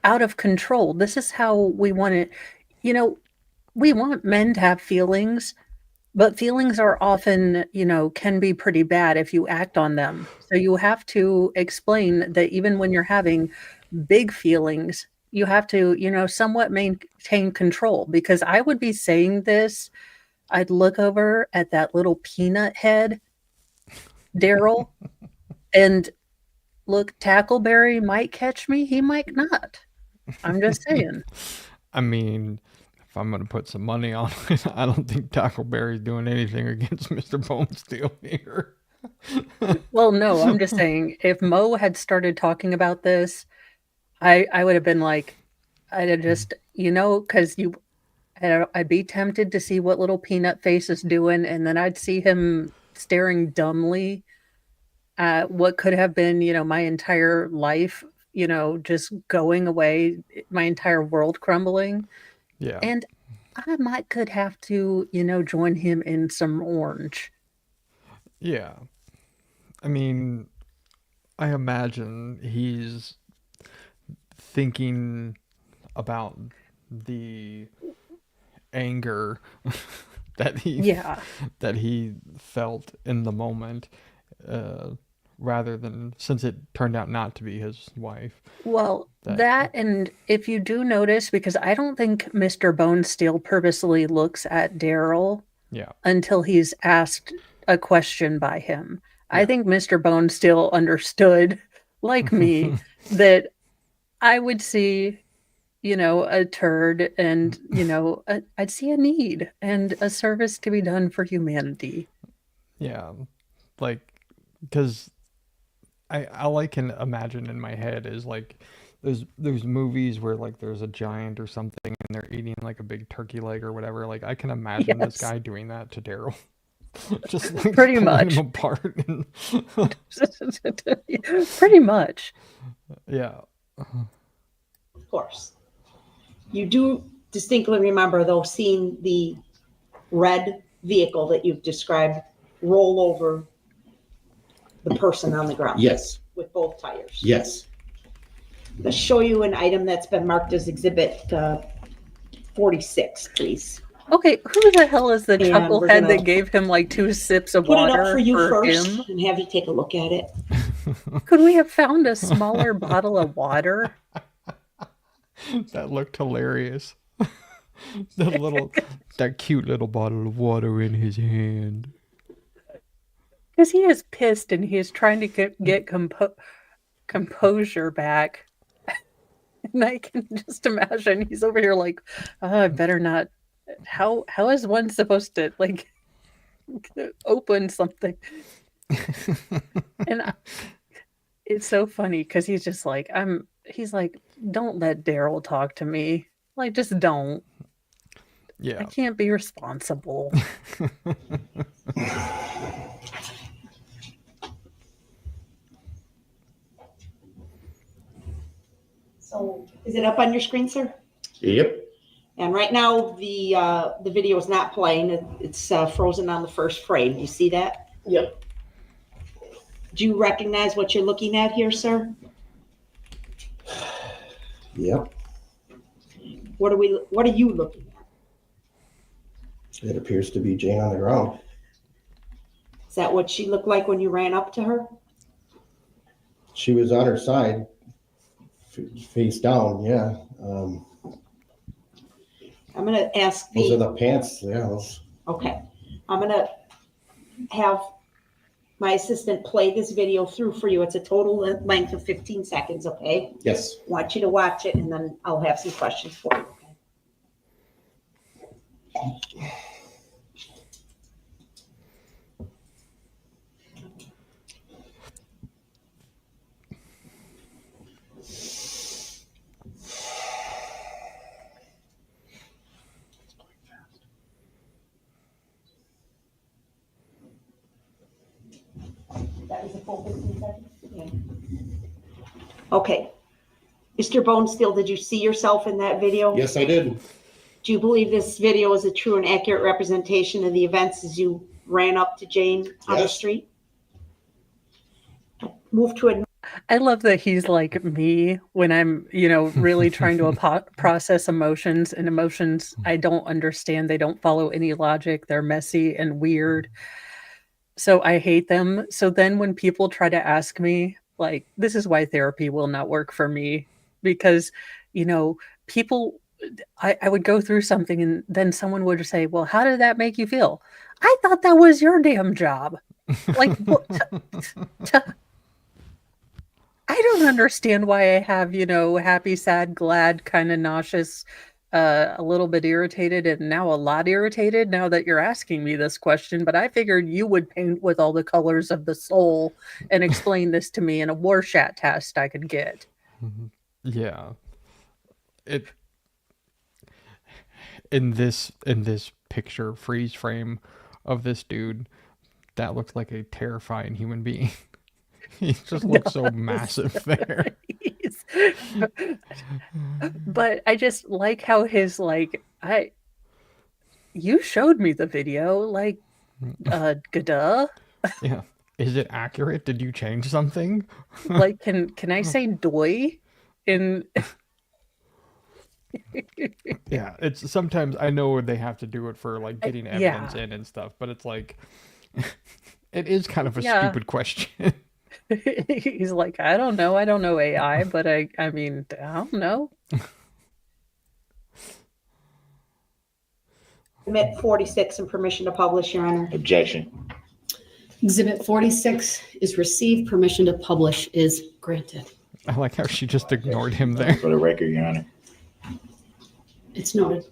out of control. This is how we want it. You know, we want men to have feelings, but feelings are often, you know, can be pretty bad if you act on them. So you have to explain that even when you're having big feelings, you have to, you know, somewhat maintain control. Because I would be saying this, I'd look over at that little peanut head, Darrell, and look, Tackleberry might catch me, he might not. I'm just saying. I mean, if I'm going to put some money on it, I don't think Tackleberry's doing anything against Mr. Bonesteel here. Well, no, I'm just saying, if Mo had started talking about this, I would have been like, I'd have just, you know, because I'd be tempted to see what little peanut face is doing, and then I'd see him staring dumbly at what could have been, you know, my entire life, you know, just going away, my entire world crumbling. Yeah. And I could have to, you know, join him in some orange. Yeah. I mean, I imagine he's thinking about the anger that he felt in the moment, rather than, since it turned out not to be his wife. Well, that, and if you do notice, because I don't think Mr. Bonesteel purposely looks at Darrell until he's asked a question by him. I think Mr. Bonesteel understood, like me, that I would see, you know, a turd and, you know, I'd see a need and a service to be done for humanity. Yeah. Like, because all I can imagine in my head is like there's movies where like there's a giant or something and they're eating like a big turkey leg or whatever. Like I can imagine this guy doing that to Darrell. Just like pretty much him apart and pretty much. Yeah. Of course. You do distinctly remember, though, seeing the red vehicle that you've described roll over the person on the ground. Yes. With both tires. Yes. Let's show you an item that's been marked as Exhibit 46, please. Okay, who the hell is the chucklehead that gave him like 2 sips of water? Put it up for you first him? and have you take a look at it. Could we have found a smaller bottle of water? That looked hilarious. That cute little bottle of water in his hand. Because he is pissed and he is trying to get composure back. And I can just imagine he's over here like, oh, I better not. How is one supposed to like open something? And it's so funny because he's just like, he's like, don't let Darrell talk to me. Like, just don't. Yeah. I can't be responsible. So is it up on your screen, sir? Yep. And right now the video is not playing. It's frozen on the first frame. You see that? Yep. Do you recognize what you're looking at here, sir? Yep. What are you looking at? It appears to be Jane on the ground. Is that what she looked like when you ran up to her? She was on her side, face down, yeah. I'm gonna ask Those are the, the pants, yeah, those. okay. I'm gonna have my assistant play this video through for you. It's a total length of 15 seconds, okay? Yes. Want you to watch it and then I'll have some questions for you. That was a full 15 seconds? Okay. Mr. Bonesteel, did you see yourself in that video? Yes, I did. Do you believe this video is a true and accurate representation of the events as you ran up to Jane on the Yes. street? Move to a I love that he's like me when I'm, really trying to process emotions, and emotions I don't understand. They don't follow any logic. They're messy and weird. So I hate them. So then when people try to ask me, like, this is why therapy will not work for me, because, people, I would go through something and then someone would say, well, how did that make you feel? I thought that was your damn job. Like, I don't understand why I have, happy, sad, glad, kind of nauseous, a little bit irritated, and now a lot irritated now that you're asking me this question. But I figured you would paint with all the colors of the soul and explain this to me in a Warchat test I could get. Yeah. In this picture freeze frame of this dude, that looks like a terrifying human being. He just looks so massive there. But I just like how his you showed me the video, gada. Yeah. Is it accurate? Did you change something? Like, can I say doy in? Yeah, it's sometimes I know they have to do it for like getting evidence in and stuff, but it's like it is kind of a stupid question. He's like, I don't know AI, but I mean, I don't know. Exhibit 46 and permission to publish, Your Honor. Objection. Exhibit 46 is received. Permission to publish is granted. I like how she just ignored him there. For the record, Your Honor. It's noted.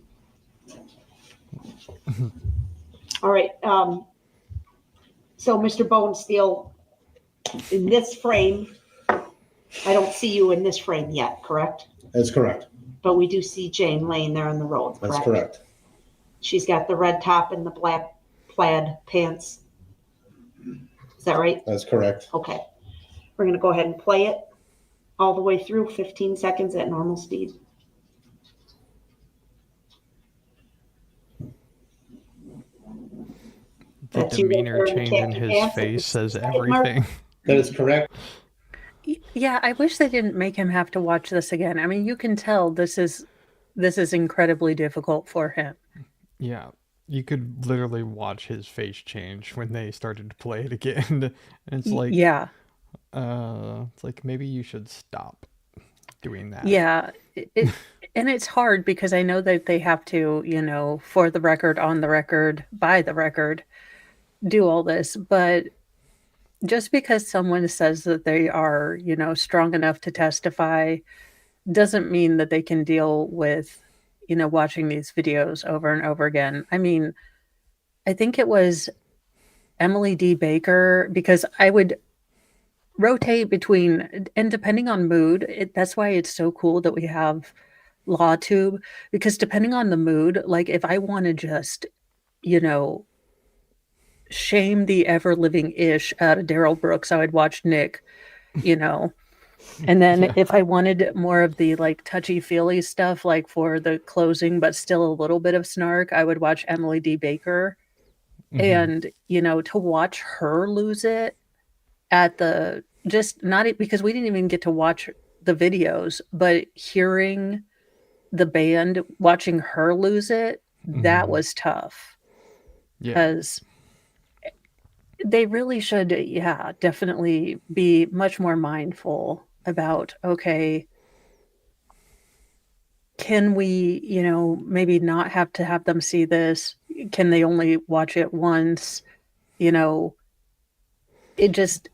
All right. So, Mr. Bonesteel, in this frame, I don't see you in this frame yet, correct? That's correct. But we do see Jane laying there on the road, correct? That's correct. She's got the red top and the black plaid pants. Is that right? That's correct. Okay. We're going to go ahead and play it all the way through, 15 seconds at normal speed. The demeanor change in his face says everything. That is correct. Yeah, I wish they didn't make him have to watch this again. I mean, you can tell this is incredibly difficult for him. Yeah, you could literally watch his face change when they started to play it again. And it's like, yeah, it's like maybe you should stop doing that. Yeah, and it's hard because I know that they have to, for the record, on the record, by the record, do all this, but just because someone says that they are, strong enough to testify doesn't mean that they can deal with, watching these videos over and over again. I mean, I think it was Emily D. Baker, because I would rotate between, and depending on mood, that's why it's so cool that we have LawTube, because depending on the mood, like if I want to just, shame the ever-living ish out of Darrell Brooks, I would watch Nick, and then if I wanted more of the like touchy-feely stuff, like for the closing, but still a little bit of snark, I would watch Emily D. Baker. And, to watch her lose it at the, just not because we didn't even get to watch the videos, but hearing the band, watching her lose it, that was tough. Because they really should, definitely be much more mindful about, okay, can we, maybe not have to have them see this? Can they only watch it once? It just,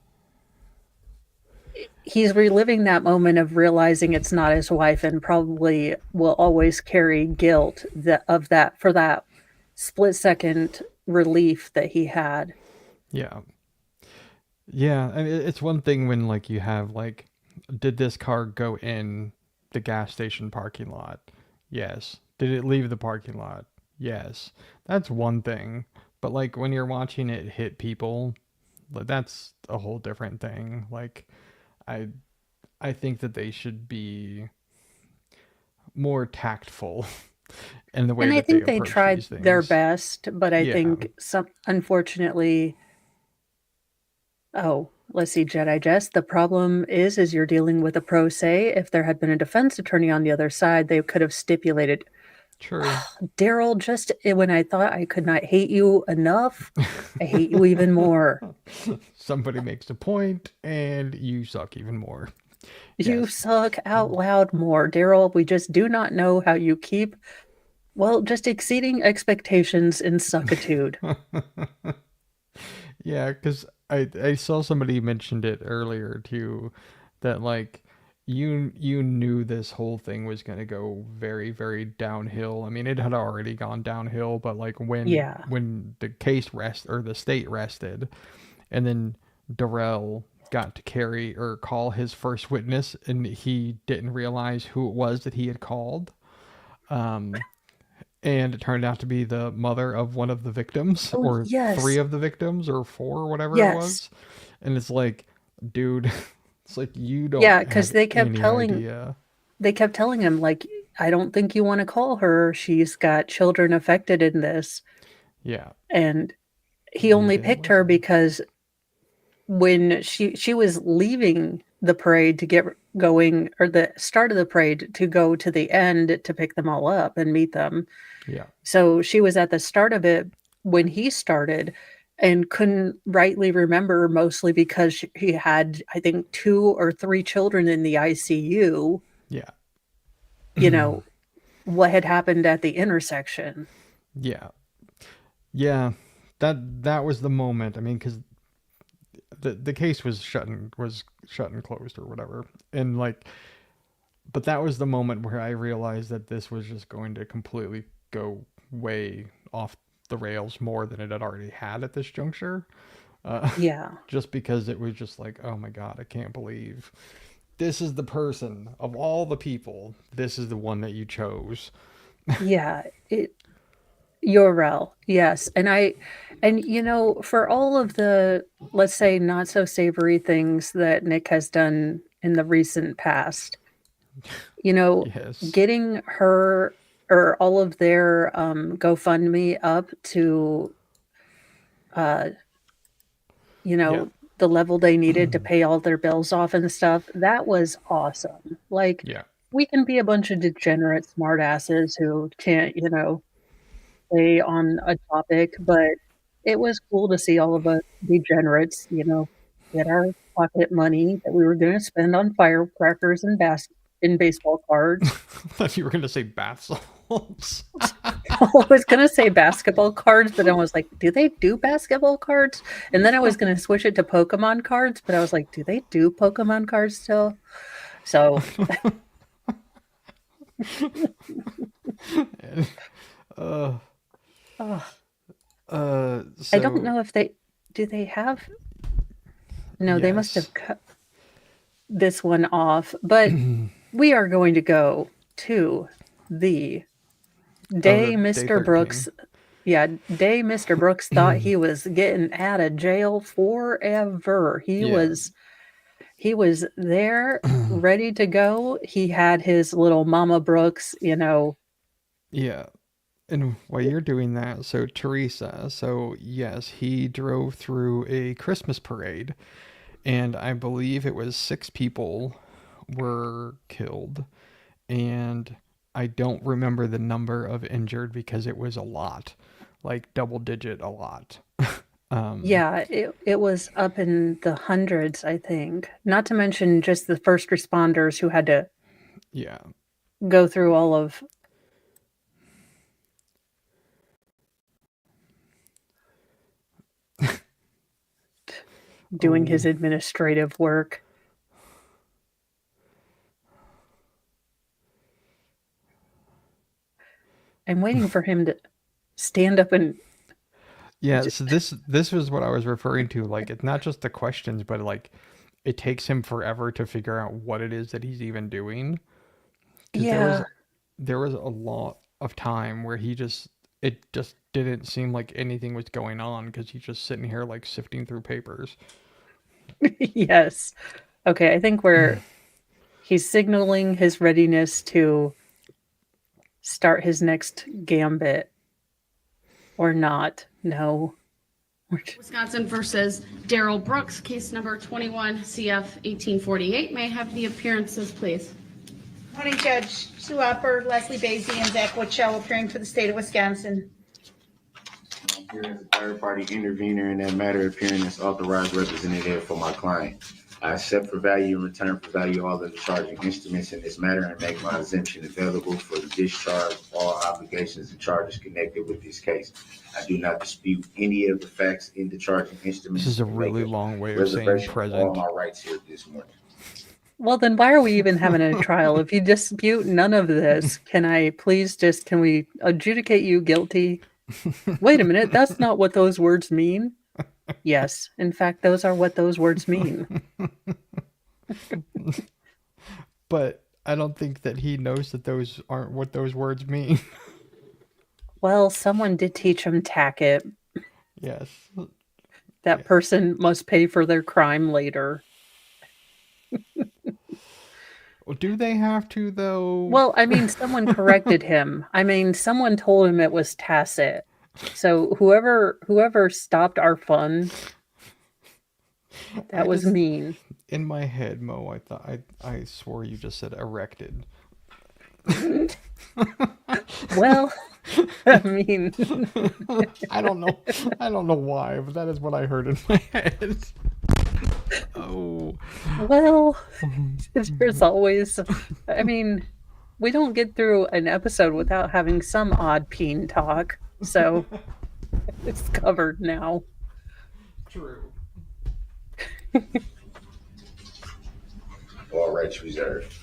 he's reliving that moment of realizing it's not his wife, and probably will always carry guilt of that, for that split second relief that he had. Yeah. Yeah, and it's one thing when like you have like, did this car go in the gas station parking lot? Yes. Did it leave the parking lot? Yes. That's one thing. But like when you're watching it hit people, that's a whole different thing. Like I think that they should be more tactful in the way And I that think they they approach tried these their things. best, but I Yeah. think unfortunately, let's see, Jedi Jess. The problem is you're dealing with a pro se. If there had been a defense attorney on the other side, they could have stipulated, True. Darrell, just when I thought I could not hate you enough, I hate you even more. Somebody makes a point and you suck even more. You Yes. suck out loud more, Darrell. We just do not know how you keep, just exceeding expectations in suckitude. Yeah, because I saw somebody mentioned it earlier too, that like you knew this whole thing was gonna go very, very downhill. I mean, it had already gone downhill, but like Yeah. when the case or the state rested, and then Darrell got to call his first witness, and he didn't realize who it was that he had called. And it turned out to be the mother of one of the victims, Oh, or yes. 3 of the victims, or 4, or whatever it Yes. was. And it's like, dude, it's like you don't Yeah, because have they kept any telling idea. him, like, I don't think you want to call her. She's got children affected in this. Yeah. And he only picked her because when she was leaving the parade to get going, or the start of the parade to go to the end to pick them all up and meet them. Yeah. So she was at the start of it when he started and couldn't rightly remember, mostly because he had, I think, 2 or 3 children in the ICU. Yeah. What had happened at the intersection. Yeah. Yeah. That was the moment. I mean, because the case was shut and closed or whatever. And like, but that was the moment where I realized that this was just going to completely go way off the rails more than it had already had at this juncture. Yeah. Just because it was just like, oh my God, I can't believe this is the person of all the people. This is the one that you chose. Yeah. Yorel, yes. And for all of the, let's say, not so savory things that Nick has done in the recent past, Yes. getting her or all of their GoFundMe up to, Yeah. the level they needed to pay all their bills off and stuff, that was awesome. Like, Yeah. we can be a bunch of degenerate smartasses who can't, stay on a topic, but it was cool to see all of us degenerates, get our pocket money that we were going to spend on firecrackers and baseball cards. I thought you were going to say bath salts. I was going to say basketball cards, but I was like, do they do basketball cards? And then I was going to switch it to Pokemon cards, but I was like, do they do Pokemon cards still? So I don't know if they have. No, they must have cut this one off, but we are going to go to the day Mr. Brooks. Yeah, day Mr. Brooks thought he was getting out of jail forever. He was there, ready to go. He had his little Mama Brooks, Yeah. And while you're doing that, so Teresa, yes, he drove through a Christmas parade, and I believe it was 6 people were killed, and I don't remember the number of injured because it was a lot, like double digit a lot. Yeah, it was up in the hundreds, I think. Not to mention just the first responders who had to go through all of doing his administrative work. I'm waiting for him to stand up and so this was what I was referring to. Like, it's not just the questions, but like it takes him forever to figure out what it is that he's even doing. 'Cause there was a lot of time where it just didn't seem like anything was going on because he's just sitting here like sifting through papers. Yes. Okay, I think he's signaling his readiness to start his next gambit. Or not. No. Wisconsin versus Darrell Brooks, case number 21 CF 1848. May I have the appearances, please? Morning, Judge Sue Upper, Leslie Basie, and Zach Witchell appearing for the state of Wisconsin. I'm here as a third-party intervener in that matter, appearing as authorized representative for my client. I accept for value and return for value all of the charging instruments in this matter and make my exemption available for the discharge of all obligations and charges connected with this case. I do not dispute any of the facts in the charging instruments. This is a really long way of saying present. All my rights here this morning. Well, then why are we even having a trial? If you dispute none of this, can we adjudicate you guilty? Wait a minute, that's not what those words mean. Yes, in fact, those are what those words mean. But I don't think that he knows that those aren't what those words mean. Well, someone did teach him tacket. Yes. That person must pay for their crime later. Do they have to, though? Well, I mean, someone corrected him. I mean, someone told him it was tacit. So whoever stopped our fun, that was mean. In my head, Mo, I thought I swore you just said erected. Well, I mean, I don't know why, but that is what I heard in my head. Oh. Well, there's always, I mean, we don't get through an episode without having some odd peen talk. So it's covered now. True. All rights reserved.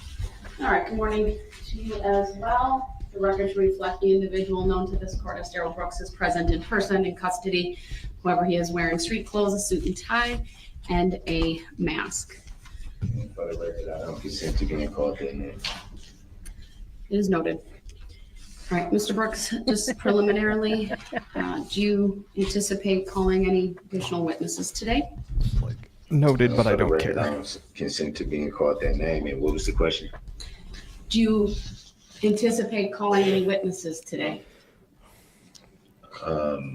All right, good morning to you as well. The records reflect the individual known to this court as Darrell Brooks is present in person in custody. However, he is wearing street clothes, a suit and tie, and a mask. For the record, I don't consent to being called that name. It is noted. All right, Mr. Brooks, just preliminarily, do you anticipate calling any additional witnesses today? Noted, but I don't record, care. I don't consent to being called that name. And what was the question? Do you anticipate calling any witnesses today? I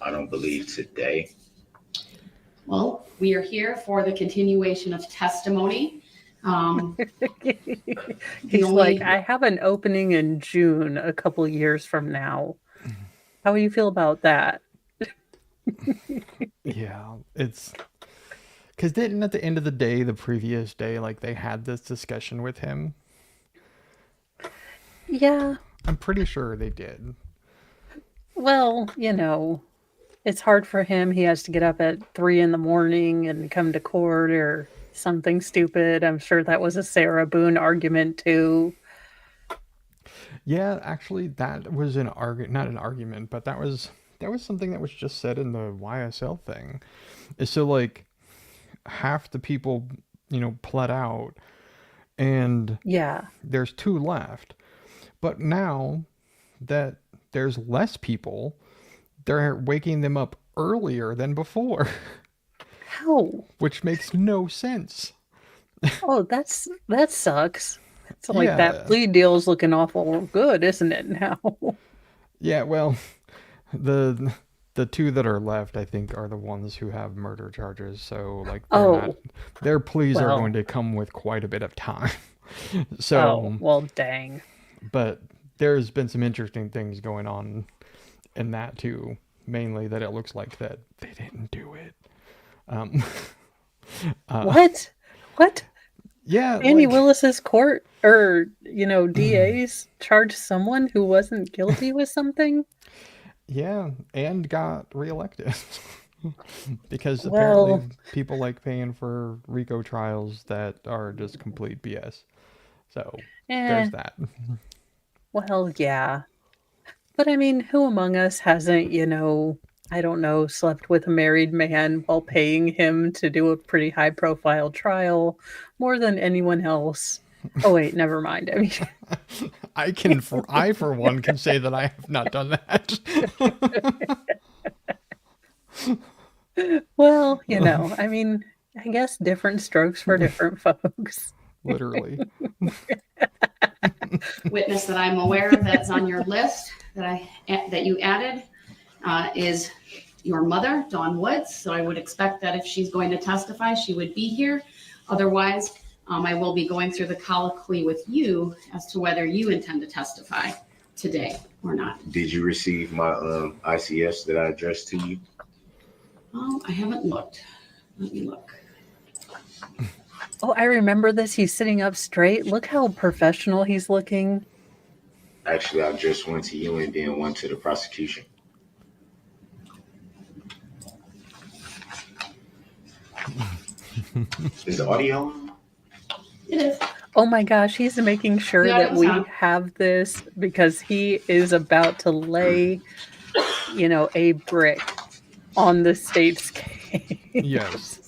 don't believe today. Well, we are here for the continuation of testimony. He's like, I have an opening in June a couple years from now. How do you feel about that? Yeah, it's because didn't at the end of the day, the previous day, like they had this discussion with him. Yeah. I'm pretty sure they did. Well, you know, it's hard for him. He has to get up at 3 a.m. and come to court or something stupid. I'm sure that was a Sarah Boone argument too. Yeah, actually, that was not an argument, but that was something that was just said in the YSL thing. So like half the people, pled out, and yeah, there's 2 left. But now that there's less people, they're waking them up earlier than before. How? Which makes no sense. Oh, that sucks. It's like that plea deal's looking awful good, isn't it now? Yeah, well, the 2 that are left, I think, are the ones who have murder charges. So, like, their pleas are going to come with quite a bit of time. So, well, dang. But there's been some interesting things going on in that too. Mainly that it looks like that they didn't do it. What? What? Yeah, Annie like, Willis's court or, DAs charged someone who wasn't guilty with something? yeah, and got reelected. Because apparently Well, people like paying for RICO trials that are just complete BS. So eh, there's that. well, yeah. But I mean, who among us hasn't, I don't know, slept with a married man while paying him to do a pretty high profile trial more than anyone else? Oh, wait, never mind. I mean, I for one can say that I have not done that. well, I mean, I guess different strokes for different folks. Literally. Witness that I'm aware of that's on your list that you added is your mother, Dawn Woods. So I would expect that if she's going to testify, she would be here. Otherwise, I will be going through the colloquy with you as to whether you intend to testify today or not. Did you receive my ICS that I addressed to you? Oh, I haven't looked. Let me look. Oh, I remember this. He's sitting up straight. Look how professional he's looking. Actually, I just went to you and then went to the prosecution. Is the audio on? It is. Oh my gosh, he's making sure Yeah, that we it's on. have this because he is about to lay, a brick on the state's case. Yes.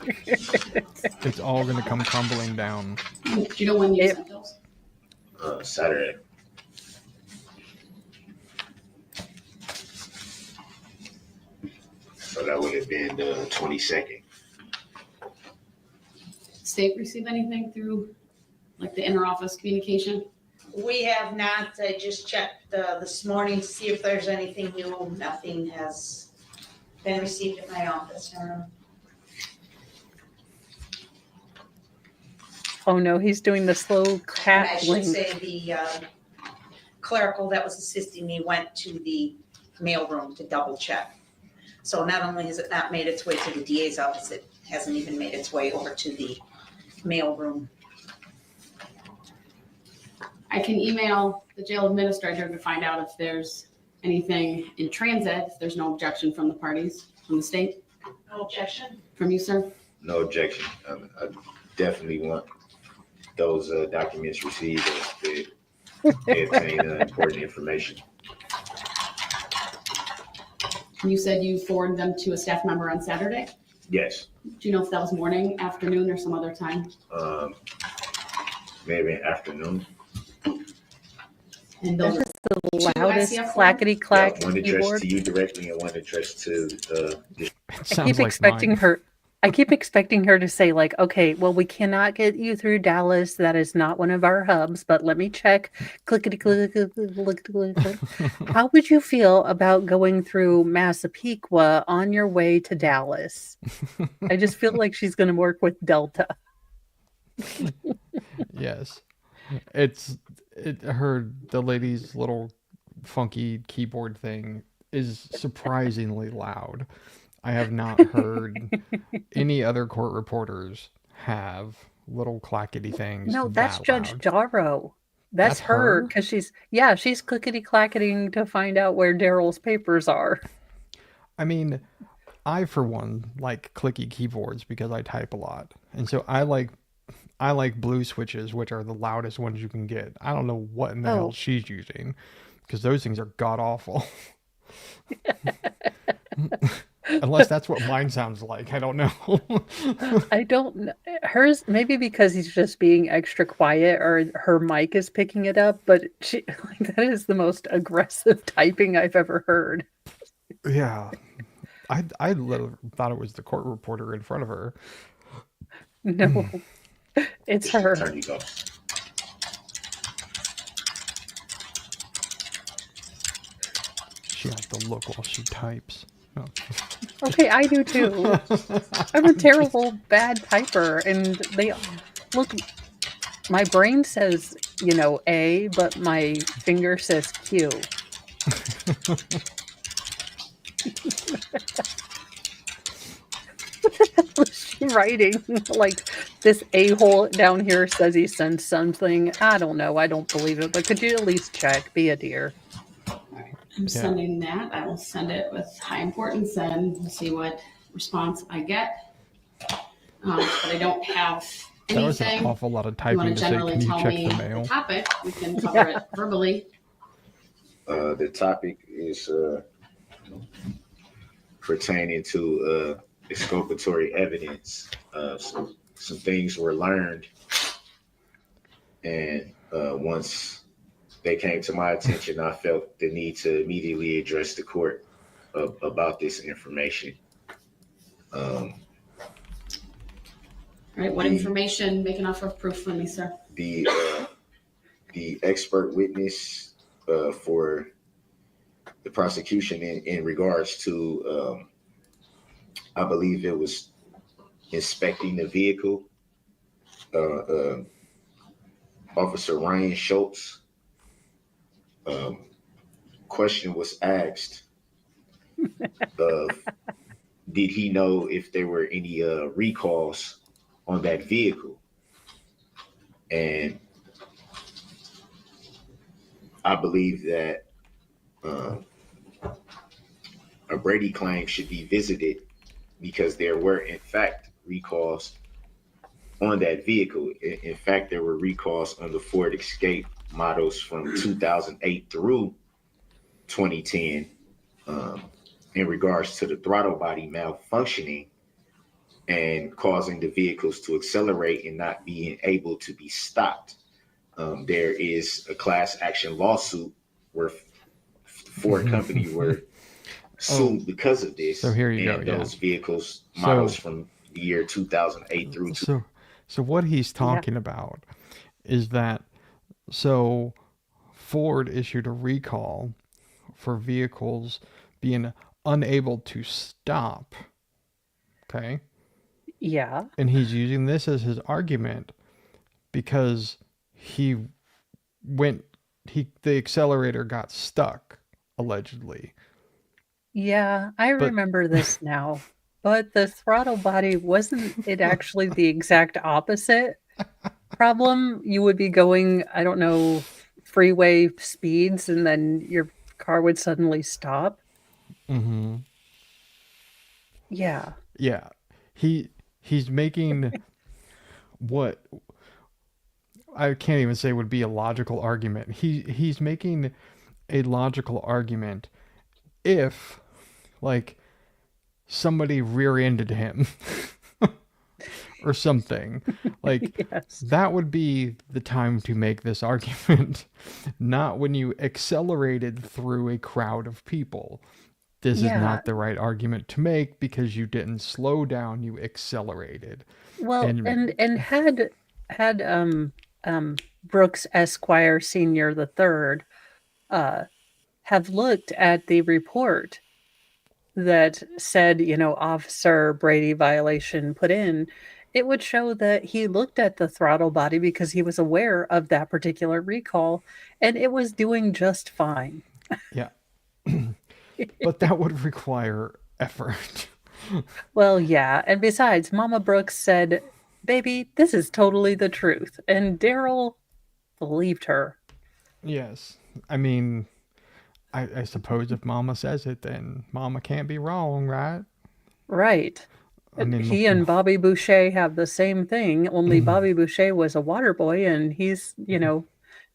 It's all going to come crumbling down. Do you know when you sent those? Saturday. So that would have been the 22nd. State receive anything through like the interoffice communication? We have not. I just checked this morning to see if there's anything new. Nothing has been received at my office. Oh no, he's doing the slow And I cat should blink. say the clerical that was assisting me went to the mailroom to double check. So not only has it not made its way to the DA's office, it hasn't even made its way over to the mailroom. I can email the jail administrator to find out if there's anything in transit, if there's no objection from the parties, from the state, No objection? from you, sir. No objection. I definitely want those documents received as they contain important information. You said you forwarded them to a staff member on Saturday. Yes. Do you know if that was morning, afternoon, or some other time? Maybe afternoon. And those This are is the loudest ICF clackety clack One addressed keyboard. to you directly and one addressed to It I sounds keep like expecting mine. her. I keep expecting her to say like, "Okay, well, we cannot get you through Dallas. That is not one of our hubs. But let me check." Clickety click, click. How would you feel about going through Massapequa on your way to Dallas? I just feel like she's going to work with Delta. Yes. The lady's little funky keyboard thing is surprisingly loud. I have not heard any other court reporters have little clackety things. No, that's that Judge loud. Darrow. That's her her? because she's clickety clacketing to find out where Darrell's papers are. I mean, I for one like clicky keyboards because I type a lot, and so I like blue switches, which are the loudest ones you can get. I don't know what in the hell she's using because those things are god awful. Unless that's what mine sounds like. I don't know. I don't know. Hers, maybe because he's just being extra quiet or her mic is picking it up, but that is the most aggressive typing I've ever heard. Yeah. I literally thought it was the court reporter in front of her. No, it's her. There you go. She has to look while she types. Oh. Okay, I do too. I'm a terrible bad typer, and they look. My brain says, A, but my finger says Q. What the hell is she writing? Like This a-hole down here says he sent something. I don't know. I don't believe it, but could you at least check? Be a dear. I'm sending that. I will send it with high importance and we'll see what response I get. But I don't have anything. That was an awful lot of If you typing want to to say, generally can you tell check me the mail? the topic, we can cover it verbally. The topic is pertaining to exculpatory evidence. Some things were learned, and once they came to my attention, I felt the need to immediately address the court about this information. All right, what information make enough of proof for me, sir? The expert witness for the prosecution in regards to, I believe it was inspecting the vehicle, Officer Ryan Schultz. Question was asked of, did he know if there were any recalls on that vehicle? And I believe that a Brady claim should be visited because there were, in fact, recalls on that vehicle. In fact, there were recalls on the Ford Escape models from 2008 through 2010 in regards to the throttle body malfunctioning and causing the vehicles to accelerate and not being able to be stopped. There is a class action lawsuit where Ford company were sued because of this. So here you and go. Those vehicles, models from the year 2008 through. So what he's talking about is that, so Ford issued a recall for vehicles being unable to stop. Okay. Yeah. And he's using this as his argument because the accelerator got stuck, allegedly. Yeah, I remember this now. But the throttle body, wasn't it actually the exact opposite problem? You would be going, I don't know, freeway speeds, and then your car would suddenly stop. Mm-hmm. Yeah. Yeah. He's making what I can't even say would be a logical argument. He's making a logical argument if, like, somebody rear-ended him or something. Like, that would be the time to make this argument, not when you accelerated through a crowd of people. This is not the right argument to make because you didn't slow down, you accelerated. Well, and had Brooks Esquire Senior the Third have looked at the report that said, Officer Brady violation put in, it would show that he looked at the throttle body because he was aware of that particular recall and it was doing just fine. Yeah. But that would require effort. Well, yeah. And besides, Mama Brooks said, baby, this is totally the truth. And Darrell believed her. Yes. I mean, I suppose if Mama says it, then Mama can't be wrong, right? Right. I mean, he and Bobby Boucher have the same thing, only Bobby Boucher was a water boy and he's,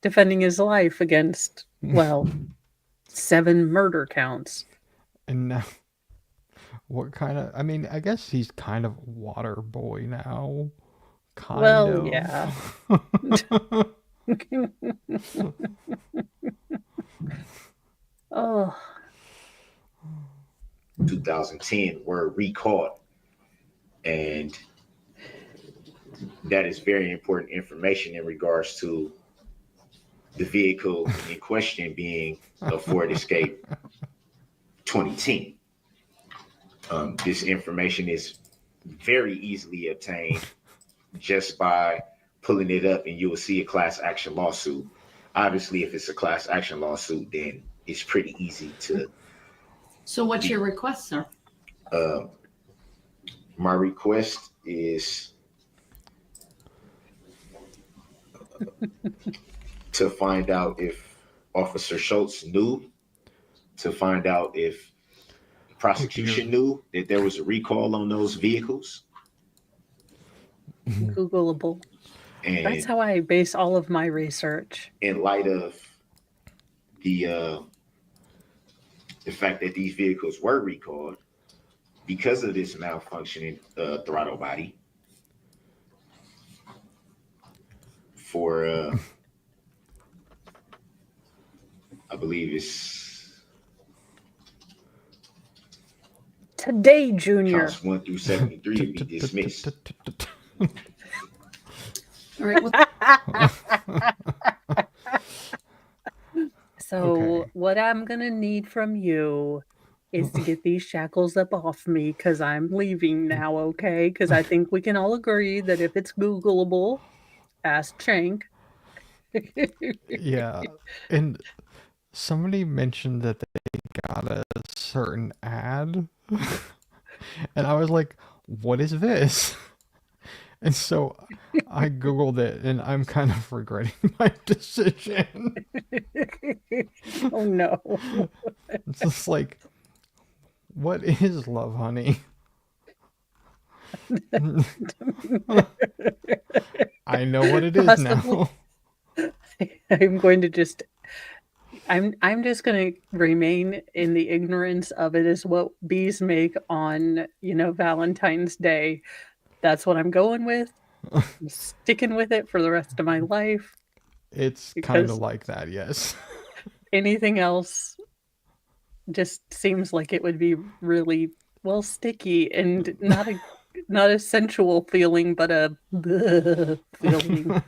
defending his life against, 7 murder counts. And now, what kind of, I guess he's kind of a water boy now. Kind of. Yeah. 2010 were recalled. And that is very important information in regards to the vehicle in question being a Ford Escape 2010. This information is very easily obtained just by pulling it up, and you will see a class action lawsuit. Obviously, if it's a class action lawsuit, then it's pretty easy to. So what's your request, sir? My request is to find out if Officer Schultz knew, to find out if the prosecution knew that there was a recall on those vehicles. Googleable. And That's how I base all of my research. in light of the fact that these vehicles were recalled because of this malfunctioning throttle body for I believe it's Today, Junior. counts 1 through 73 to be dismissed. All right. Well, So Okay. what I'm gonna need from you is to get these shackles up off me because I'm leaving now, okay? Because I think we can all agree that if it's Googleable, ask Shank. Yeah, and somebody mentioned that they got a certain ad, and I was like, "What is this?" And so I Googled it, and I'm kind of regretting my decision. Oh no. It's just like, what is love, honey? I know what it is now. I'm going to just I'm just going to remain in the ignorance of it is what bees make on, Valentine's Day. That's what I'm going with. I'm sticking with it for the rest of my life. It's kind Because of like that, yes. anything else just seems like it would be really sticky and not a sensual feeling, but a bleh feeling.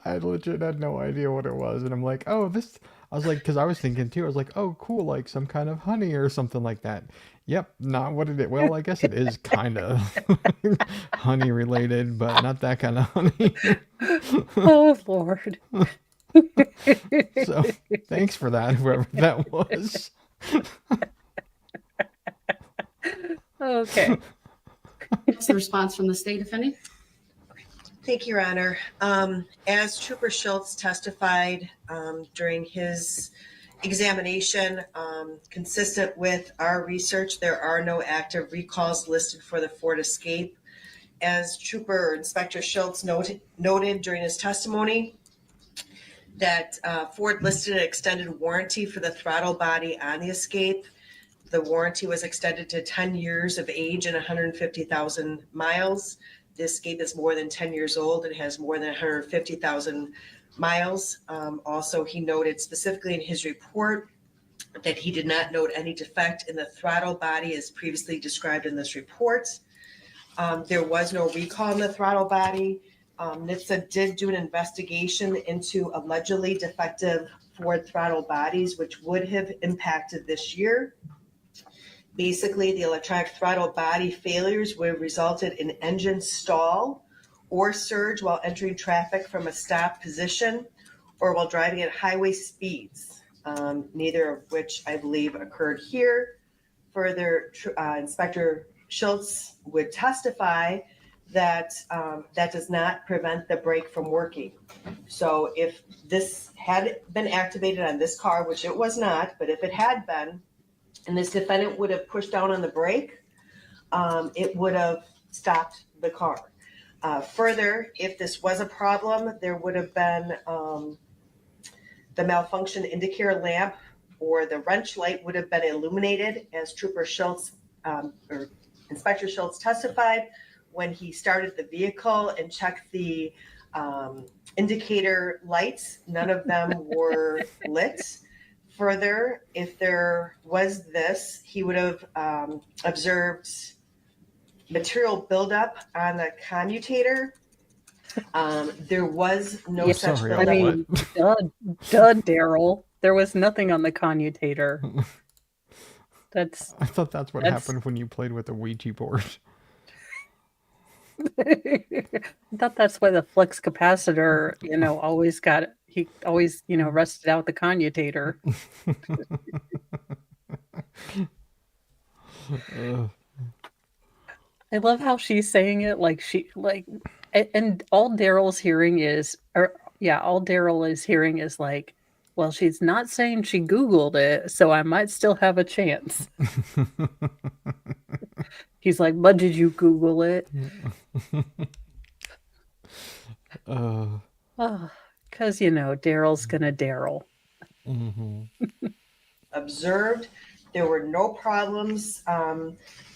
I legit had no idea what it was, and I'm like, oh, this. I was like, because I was thinking too. I was like, oh, cool, like some kind of honey or something like that. Yep, not what it is. Well, I guess it is kind of honey related, but not that kind of honey. Oh Lord. So thanks for that, whoever that was. Okay. what's the response from the state, if any? Thank you, Your Honor. As Trooper Schultz testified during his examination, consistent with our research, there are no active recalls listed for the Ford Escape. As Trooper Inspector Schultz noted during his testimony, that Ford listed an extended warranty for the throttle body on the Escape. The warranty was extended to 10 years of age and 150,000 miles. The Escape is more than 10 years old and has more than 150,000 miles. Also, he noted specifically in his report that he did not note any defect in the throttle body as previously described in this report. There was no recall in the throttle body. NHTSA did do an investigation into allegedly defective Ford throttle bodies, which would have impacted this year. Basically, the electronic throttle body failures would have resulted in engine stall or surge while entering traffic from a stop position or while driving at highway speeds, neither of which I believe occurred here. Further, Inspector Schultz would testify that that does not prevent the brake from working. So if this had been activated on this car, which it was not, but if it had been, and this defendant would have pushed down on the brake, it would have stopped the car. Further, if this was a problem, there would have been the malfunction indicator lamp or the wrench light would have been illuminated as Trooper Schultz or Inspector Schultz testified when he started the vehicle and checked the indicator lights. None of them were lit. Further, if there was this, he would have observed material buildup on the commutator. There was no such Sorry, I buildup. mean, duh, Darrell. There was nothing on the commutator. I thought that's what happened when you played with the Ouija board. I thought that's why the flux capacitor, he always, rested out the commutator. I love how she's saying it like And all Darrell's hearing is, all Darrell is hearing is like, well, she's not saying she Googled it, so I might still have a chance. He's like, but did you Google it? Because, Darrell's gonna Darrell. Observed, there were no problems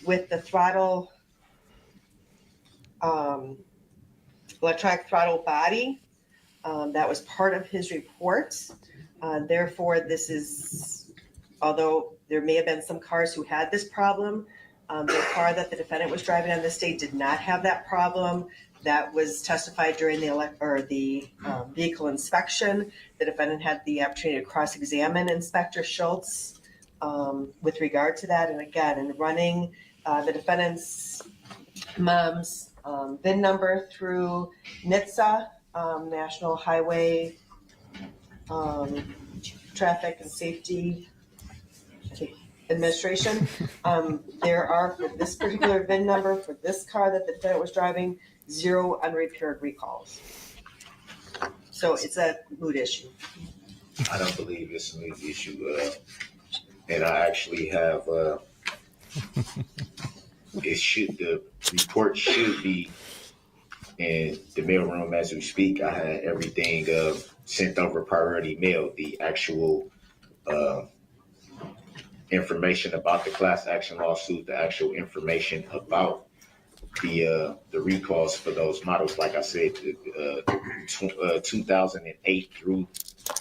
with the throttle, electronic throttle body. That was part of his reports. Therefore, this is, although there may have been some cars who had this problem, the car that the defendant was driving on this day did not have that problem. That was testified during the vehicle inspection. The defendant had the opportunity to cross-examine Inspector Schultz with regard to that. And again, in running the defendant's mom's VIN number through NHTSA, National Highway Traffic and Safety Administration. There are, for this particular VIN number, for this car that the defendant was driving, 0 unrepaired recalls. So it's a mood issue. I don't believe it's a mood issue. And I actually have, the report should be in the mailroom as we speak. I had everything sent over priority mail, the actual information about the class action lawsuit, the actual information about the recalls for those models, like I said, 2008 through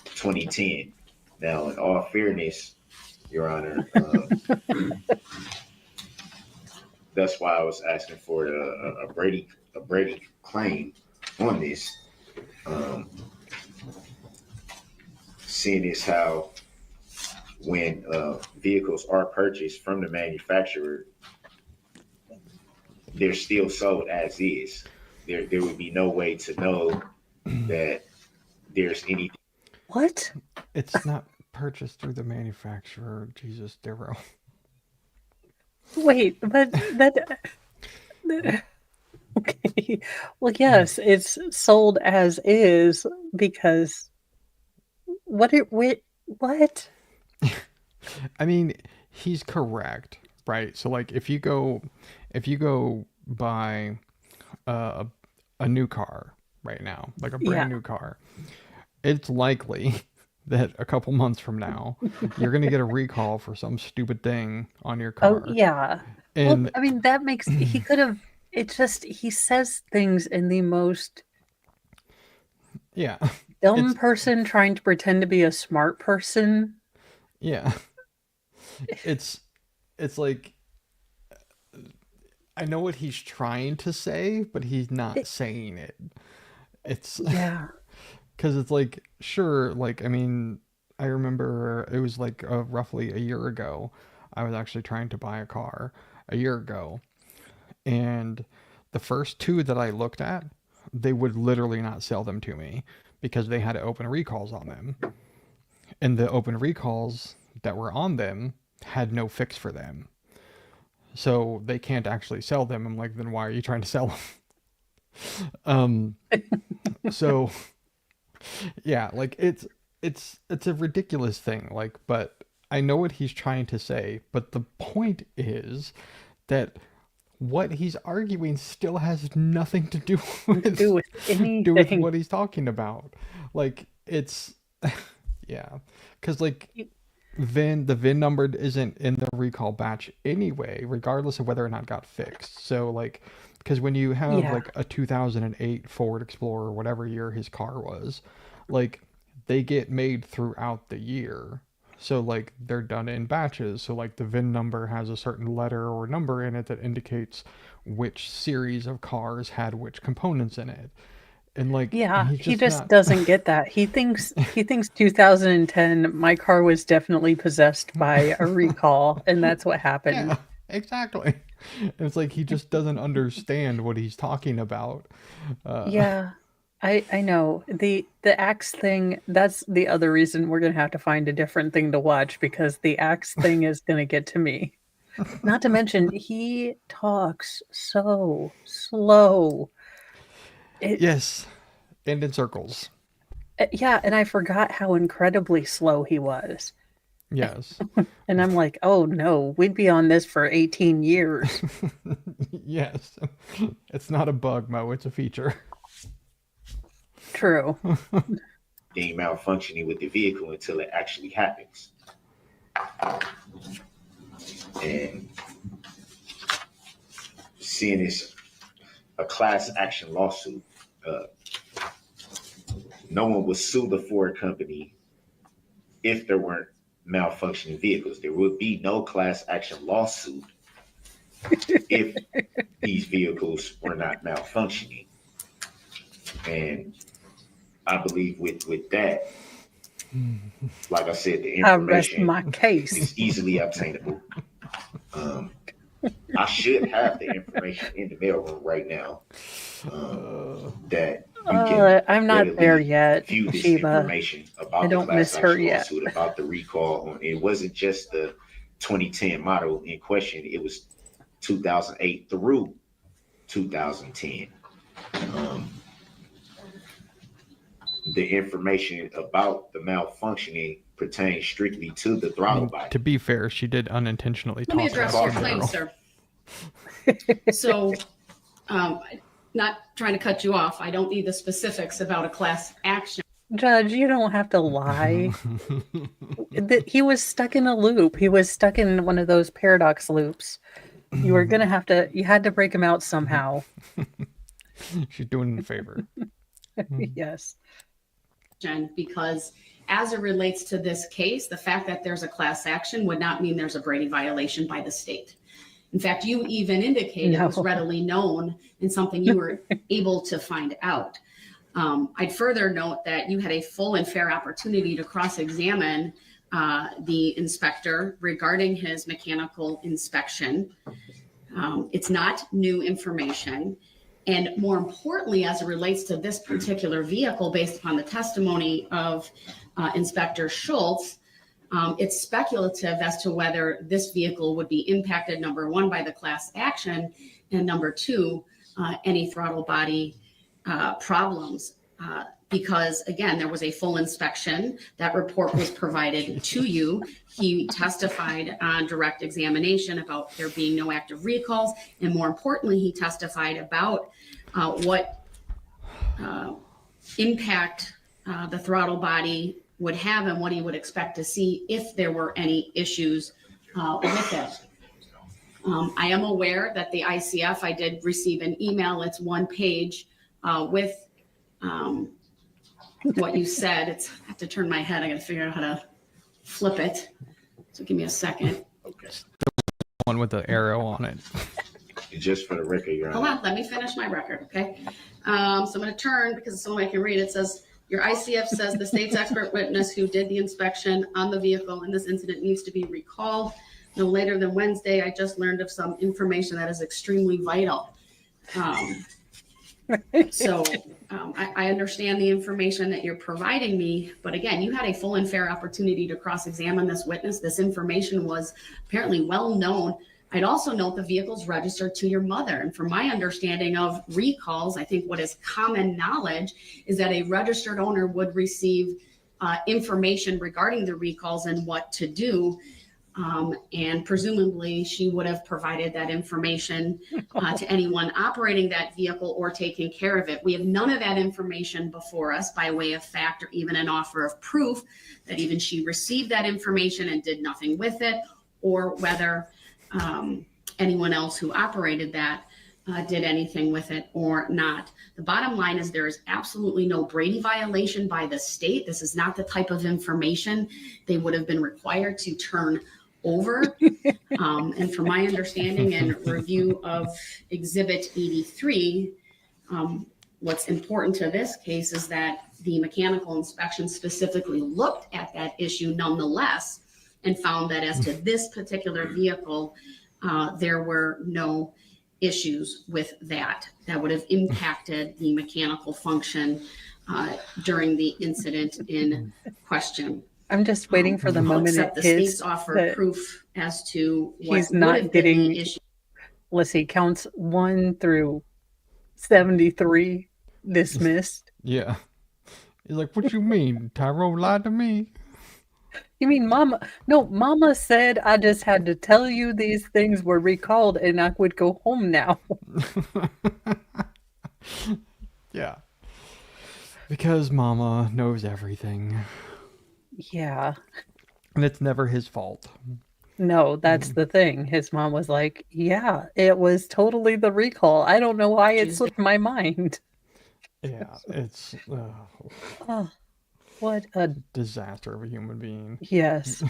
2010. Now, in all fairness, Your Honor, that's why I was asking for a Brady claim on this. Seeing as how when vehicles are purchased from the manufacturer, they're still sold as is. There would be no way to know that there's any. What? It's not purchased through the manufacturer. Jesus, Darrell. Wait, but that. Okay. Well, yes, it's sold as is because. What? I mean, he's correct, right? So, like, if you go buy a new car right now, like a brand new car, it's likely that a couple months from now you're going to get a recall for some stupid thing on your car. Oh, yeah. And well, I mean, that makes he could have. It's just he says things in the most dumb person trying to pretend to be a smart person. Yeah. It's like, I know what he's trying to say, but he's not saying it. It's because it's like, sure, like, I mean, I remember it was like roughly a year ago, I was actually trying to buy a car a year ago, and the first two that I looked at, they would literally not sell them to me because they had open recalls on them, and the open recalls that were on them had no fix for them, so they can't actually sell them. I'm like, then why are you trying to sell them? So yeah, like it's a ridiculous thing, like, but I know what he's trying to say, but the point is that what he's arguing still has nothing to do with anything. What he's talking about. Like, it's because like the VIN number isn't in the recall batch anyway, regardless of whether or not it got fixed. So like, because when you have like a 2008 Ford Explorer, whatever year his car was, like, they get made throughout the year. So like, they're done in batches. So like, the VIN number has a certain letter or number in it that indicates which series of cars had which components in it. And like, he just doesn't get that. He thinks 2010 my car was definitely possessed by a recall, and that's what happened. Yeah, exactly. It's like he just doesn't understand what he's talking about. I know. The axe thing, that's the other reason we're gonna have to find a different thing to watch, because the axe thing is gonna get to me. Not to mention, he talks so slow. Yes, and in circles. Yeah, and I forgot how incredibly slow he was. Yes. And I'm like, oh no, we'd be on this for 18 years. Yes. It's not a bug, Mo, it's a feature. True. Being malfunctioning with the vehicle until it actually happens. And seeing this a class action lawsuit, no one would sue the Ford company if there weren't malfunctioning vehicles. There would be no class action lawsuit if these vehicles were not malfunctioning. And I believe with that, like I said, the I rest information my case. is easily obtainable. I should have the information in the mailroom right now that you can I'm not readily there yet, view this Sheba. information about I the don't class miss her action yet. lawsuit, about the recall. It wasn't just the 2010 model in question. It was 2008 through 2010. The information about the malfunctioning pertains strictly to the throttle body. To be fair, she did unintentionally Let me toss address that your to claim, Darrell. sir. So, not trying to cut you off. I don't need the specifics about a class action. Judge, you don't have to lie. He was stuck in a loop. He was stuck in one of those paradox loops. You were gonna have to. You had to break him out somehow. She's doing a favor. Yes. Because as it relates to this case, the fact that there's a class action would not mean there's a Brady violation by the state. In fact, you even indicated it was readily known and something you were able to find out. I'd further note that you had a full and fair opportunity to cross-examine the inspector regarding his mechanical inspection. It's not new information. And more importantly, as it relates to this particular vehicle, based upon the testimony of Inspector Schultz, it's speculative as to whether this vehicle would be impacted, number one, by the class action, and number two, any throttle body problems. Because again, there was a full inspection. That report was provided to you. He testified on direct examination about there being no active recalls. And more importantly, he testified about what impact the throttle body would have and what he would expect to see if there were any issues with it. I am aware that the ICF, I did receive an email. It's one page with what you said. I have to turn my head. I got to figure out how to flip it. So give me a second. Okay. The one with the arrow on it. Just for the record, Your Hold Honor. on, let me finish my record, okay? So I'm going to turn because it's the only way I can read. It says, your ICF says the state's expert witness who did the inspection on the vehicle in this incident needs to be recalled no later than Wednesday. I just learned of some information that is extremely vital. So I understand the information that you're providing me, but again, you had a full and fair opportunity to cross-examine this witness. This information was apparently well known. I'd also note the vehicle's registered to your mother. And from my understanding of recalls, I think what is common knowledge is that a registered owner would receive information regarding the recalls and what to do. And presumably she would have provided that information to anyone operating that vehicle or taking care of it. We have none of that information before us by way of fact or even an offer of proof that even she received that information and did nothing with it, or whether anyone else who operated that did anything with it or not. The bottom line is there is absolutely no Brady violation by the state. This is not the type of information they would have been required to turn over. And from my understanding and review of Exhibit 83, what's important to this case is that the mechanical inspection specifically looked at that issue nonetheless and found that as to this particular vehicle, there were no issues with that would have impacted the mechanical function during the incident in question. I'm just waiting for the moment Except it the hits state's offer that proof as to what he's would not have been getting. the issue. Let's see, counts 1 through 73. dismissed. Yeah. He's like, what you mean? Tyrone lied to me? You mean Mama? No, Mama said I just had to tell you these things were recalled and I would go home now. Yeah. Because Mama knows everything. Yeah. And it's never his fault. No, that's the thing. His mom was like, yeah, it was totally the recall. I don't know why it slipped my mind. Yeah, it's Oh, what a disaster of a human being. yes.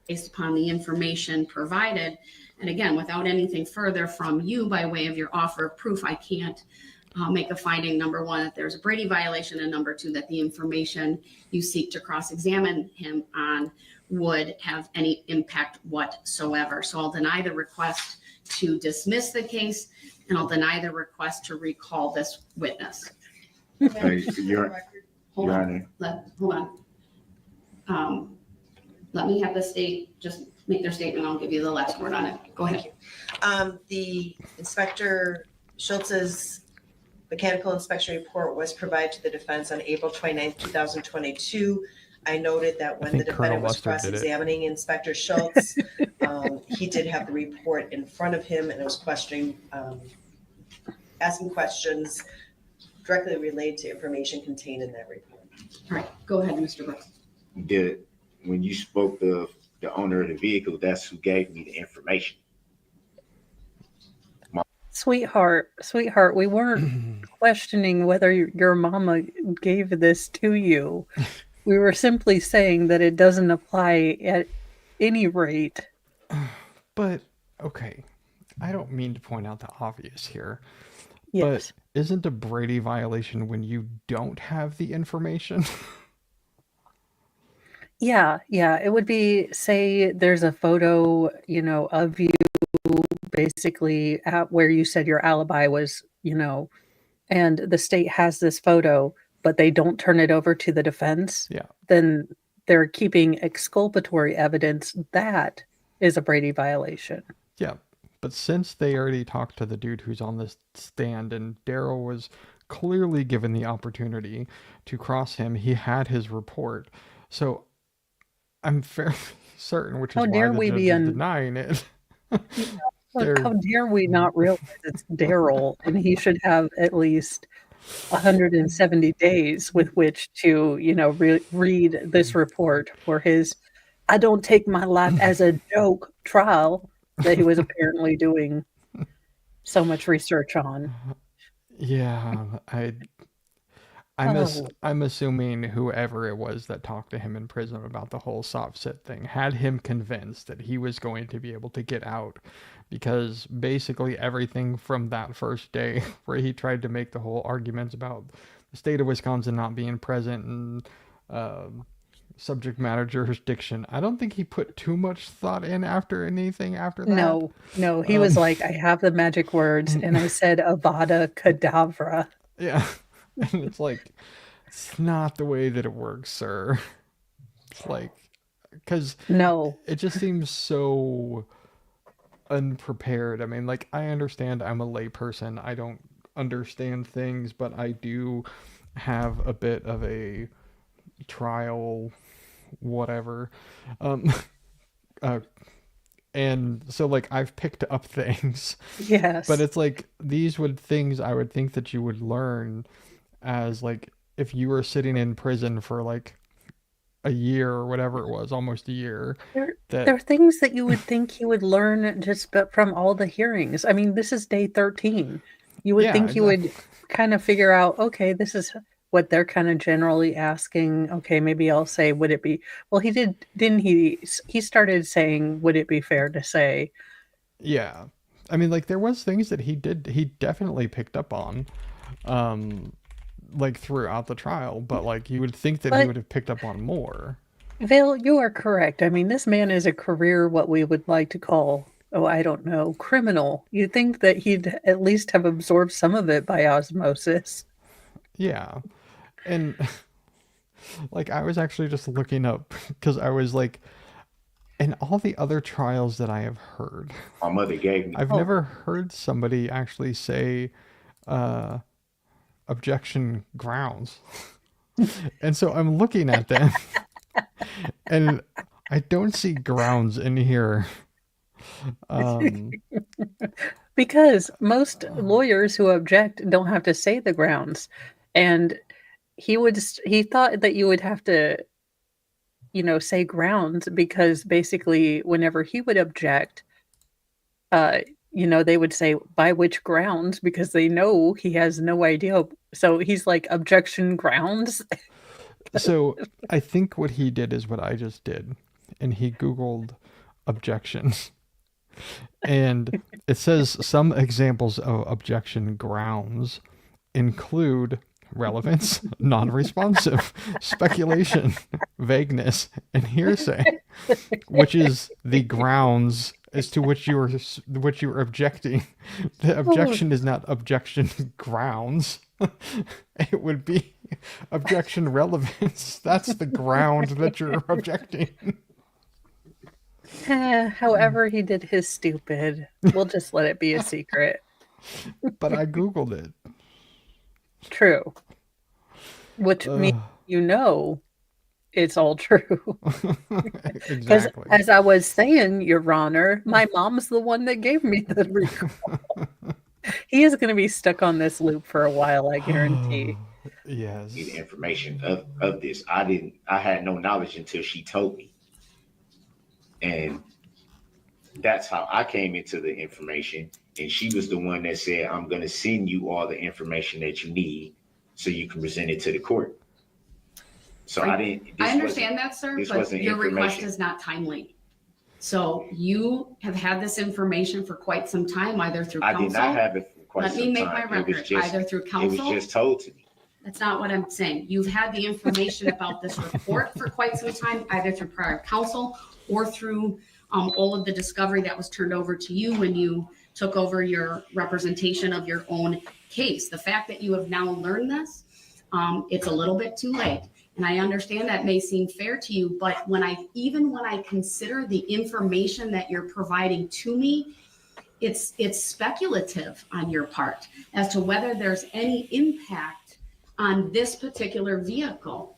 Based upon the information provided. And again, without anything further from you by way of your offer of proof, I can't make a finding, number one, that there's a Brady violation, and number two, that the information you seek to cross-examine him on would have any impact whatsoever. So I'll deny the request to dismiss the case, and I'll deny the request to recall this witness. Your Hold Honor. on. Hold on. Let me have the state just make their statement. I'll give you the last word on it. Go ahead. The Inspector Schultz's mechanical inspection report was provided to the defense on April 29th, 2022. I noted that when the defendant was cross-examining Inspector Schultz, he did have the report in front of him and was asking questions directly related to information contained in that report. All right, go ahead, Mr. Brooks. When you spoke of the owner of the vehicle, that's who gave me the information. Sweetheart, we weren't questioning whether your mama gave this to you. We were simply saying that it doesn't apply at any rate. But, okay, I don't mean to point out the obvious here. Yes. But isn't a Brady violation when you don't have the information? Yeah. It would be, say there's a photo, of you basically at where you said your alibi was, and the state has this photo, but they don't turn it over to the defense. Yeah. Then they're keeping exculpatory evidence. That is a Brady violation. Yeah. But since they already talked to the dude who's on this stand and Darrell was clearly given the opportunity to cross him, he had his report. So I'm fairly certain, which is why the judge is denying it. How dare we not realize it's Darrell and he should have at least 170 days with which to, read this report for his I don't take my life as a joke trial that he was apparently doing so much research on. Yeah, I'm assuming whoever it was that talked to him in prison about the whole soft sit thing had him convinced that he was going to be able to get out, because basically everything from that first day where he tried to make the whole arguments about the state of Wisconsin not being present and subject matter jurisdiction, I don't think he put too much thought in anything after that. No, he was like, I have the magic words and I said Avada Kedavra. Yeah. And it's like, it's not the way that it works, sir. It's like, because it just seems so unprepared. I mean, like, I understand I'm a layperson. I don't understand things, but I do have a bit of a trial, whatever. And so, like, I've picked up things. Yes. But it's like, these things I would think that you would learn as, like, if you were sitting in prison for, like, a year or whatever it was, almost a year. There are things that you would think you would learn just from all the hearings. I mean, this is day 13. You would think you would kind of figure out, okay, this is what they're kind of generally asking. Okay, maybe I'll say, would it be, well, didn't he started saying, would it be fair to say? Yeah. I mean, like, there was things that he definitely picked up on, like, throughout the trial, but, like, you would think that he would have picked up on more. Vale, you are correct. I mean, this man is a career, what we would like to call, I don't know, criminal. You'd think that he'd at least have absorbed some of it by osmosis. Yeah. And, like, I was actually just looking up, because I was like, in all the other trials that I have heard, my mother gave me. I've never heard somebody actually say, objection grounds. And so I'm looking at them and I don't see grounds in here. Because most lawyers who object don't have to say the grounds. And he thought that you would have to, say grounds, because basically whenever he would object, they would say, by which grounds, because they know he has no idea. So he's like, objection grounds. So I think what he did is what I just did. And he Googled objections. And it says some examples of objection grounds include relevance, non-responsive, speculation, vagueness, and hearsay, which is the grounds as to which you're objecting. The objection is not objection grounds. It would be objection relevance. That's the ground that you're objecting. However he did his stupid. We'll just let it be a secret. But I Googled it. True. Which means it's all true. Because Exactly. as I was saying, Your Honor, my mom's the one that gave me the recall. He is going to be stuck on this loop for a while, I guarantee. Yes. The information of this. I had no knowledge until she told me. And that's how I came into the information. And she was the one that said, I'm going to send you all the information that you need so you can present it to the court. So I understand that, sir, but your request is not timely. So you have had this information for quite some time, either through counsel. I did not have it for quite some time. Let me make my record. Either through counsel. It was just told to me. That's not what I'm saying. You've had the information about this report for quite some time, either through prior counsel or through all of the discovery that was turned over to you when you took over your representation of your own case. The fact that you have now learned this, it's a little bit too late. And I understand that may seem fair to you, but when I consider the information that you're providing to me, it's speculative on your part as to whether there's any impact on this particular vehicle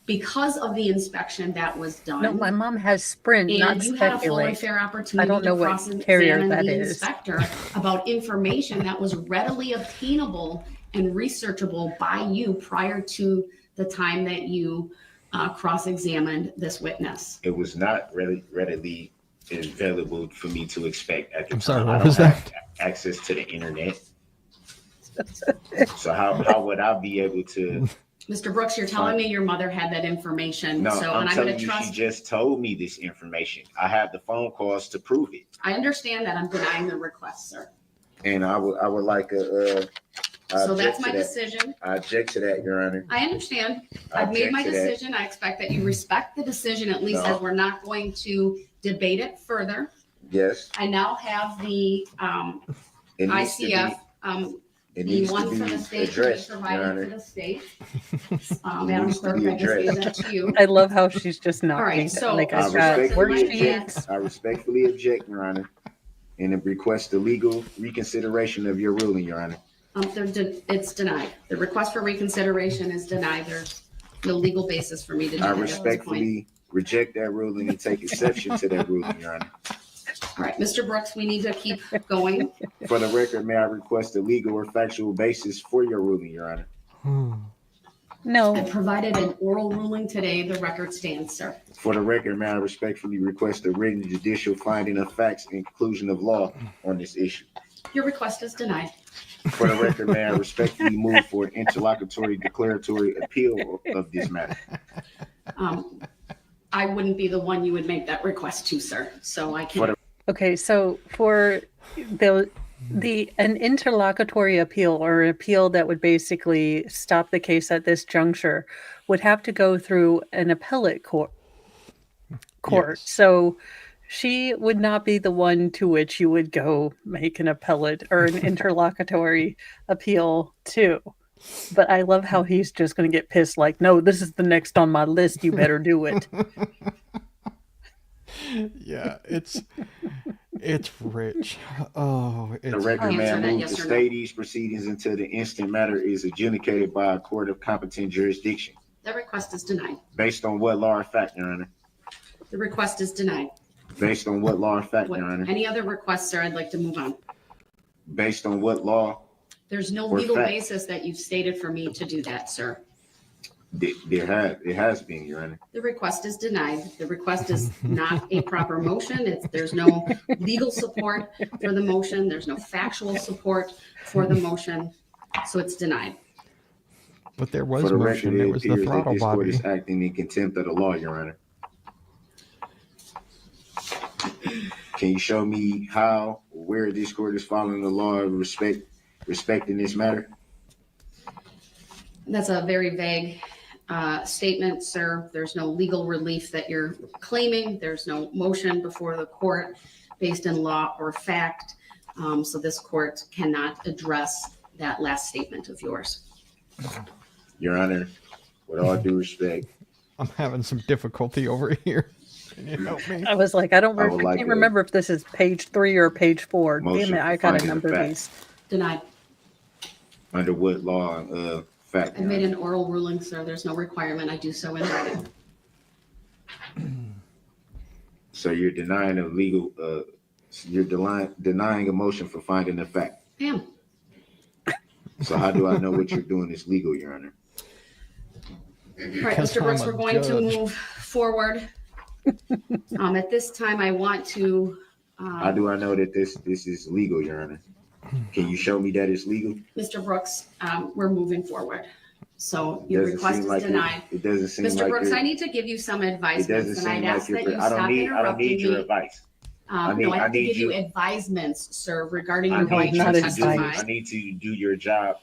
because of the inspection that was done. No, my mom has Sprint, not And you had a full and Speculate. fair opportunity I don't know to what carrier cross-examine that the is. inspector about information that was readily obtainable and researchable by you prior to the time that you cross-examined this witness. It was not really readily available for me to expect at the I'm time. sorry, I what don't was have that? access to the internet. So how would I be able to? Mr. Brooks, you're telling me your mother had that information. No, So, I'm and I'm telling going to you, trust. she just told me this information. I have the phone calls to prove it. I understand that. I'm denying the request, sir. And I would like a. So that's my decision. I object to that, Your Honor. I understand. I I've made my object to that. decision. I expect that you respect the decision, at least No. as we're not going to debate it further. Yes. I now have the It needs to be- ICF, It the needs to one for the be state, addressed, to be Your provided Honor. for the state. It Madam needs to Clerk, be I just gave addressed. that to you. I love how she's just not All right, being so- like I I've got respectfully worksheets. object. I respectfully object, Your Honor, and request the legal reconsideration of your ruling, Your Honor. It's denied. The request for reconsideration is denied. There's no legal basis for me to do I that at this point. respectfully reject that ruling and take exception to that ruling, Your Honor. All right, Mr. Brooks, we need to keep going. For the record, may I request a legal or factual basis for your ruling, Your Honor? I No, provided an oral ruling today. The record stands, sir. For the record, may I respectfully request a written judicial finding of facts and conclusion of law on this issue? Your request is denied. For the record, may I respectfully move for an interlocutory declaratory appeal of this matter? I wouldn't be the one you would make that request to, sir. So I can. okay, so for an interlocutory appeal, or an appeal that would basically stop the case at this juncture, would have to go through an appellate court. Yes. So she would not be the one to which you would go make an appellate or an interlocutory appeal to. But I love how he's just going to get pissed like, no, this is the next on my list. You better do it. Yeah, It's rich. Oh, The it's record rich. man Answer that moves yes to or no. stay these proceedings until the instant matter is adjudicated by a court of competent jurisdiction. That request is denied. Based on what law or fact, Your Honor? The request is denied. Based on what law or fact, What, Your Honor? any other requests, sir? I'd like to move on. Based on what law? There's no Or legal fact. basis that you've stated for me to do that, sir. It has been, Your Honor. The request is denied. The request is not a proper motion. There's no legal support for the motion. There's no factual support for the motion. So it's denied. But there was For the motion. record, It it was the appears that throttle this court body. is acting in contempt of the law, Your Honor. Can you show me how, where this court is following the law of respecting this matter? That's a very vague statement, sir. There's no legal relief that you're claiming. There's no motion before the court based in law or fact. So this court cannot address that last statement of yours. Your Honor, with all due respect, I'm having some difficulty over here. Can you help me? I was like, I I would like can't a remember if this is page 3 or page 4. Damn motion it, I for gotta finding of number fact. these. Denied. under what law and fact? I made an oral ruling, sir. There's no requirement. I do so in writing. So you're denying a legal, you're denying a motion for finding a fact. I am. So how do I know what you're doing is legal, Your Honor? All right, Because Mr. Brooks, I'm a we're going to judge. move forward. At this time, I want to, How do I know that this is legal, Your Honor? Can you show me that it's legal? Mr. Brooks, we're moving forward. So your Doesn't request seem is like denied. it doesn't seem Mr. like Brooks, you're- I need to give you some it advisements, doesn't and I'd seem like ask that you're, you I stop don't need interrupting your me. advice. No, I have to need give you you- advisements, sir, regarding I your right need to not you to advice. do, testify. I need to do your job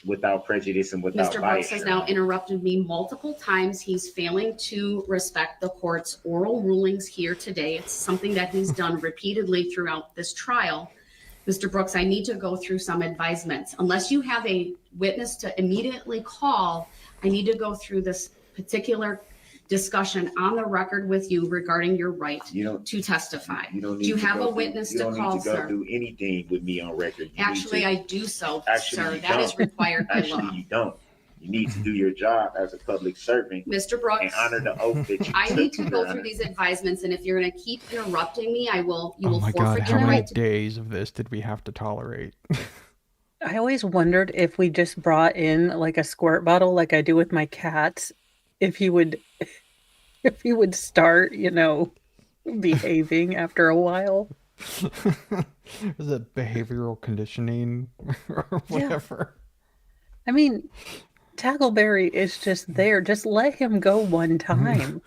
without prejudice and without Mr. bias. Brooks has Your now Honor. interrupted me multiple times. He's failing to respect the court's oral rulings here today. It's something that he's done repeatedly throughout this trial. Mr. Brooks, I need to go through some advisements. Unless you have a witness to immediately call, I need to go through this particular discussion on the record with you regarding your right You don't, to testify. you don't Do need you to have go a through- witness you to don't call, need to go sir? do anything with me on record. You need Actually, to- I do so, Actually, sir. you That is don't. required by Actually, law. you don't. You need to do your job as a public servant Mr. and Brooks. honor the oath that you I took, need to Your go Honor. through these advisements, and if you're going to keep interrupting me, you Oh will my God! forfeit How your many right to. days of this did we have to tolerate? I always wondered if we just brought in like a squirt bottle like I do with my cats, if he would start, behaving after a while. Is it behavioral conditioning or whatever? I mean, Tackleberry is just there. Just let him go one time.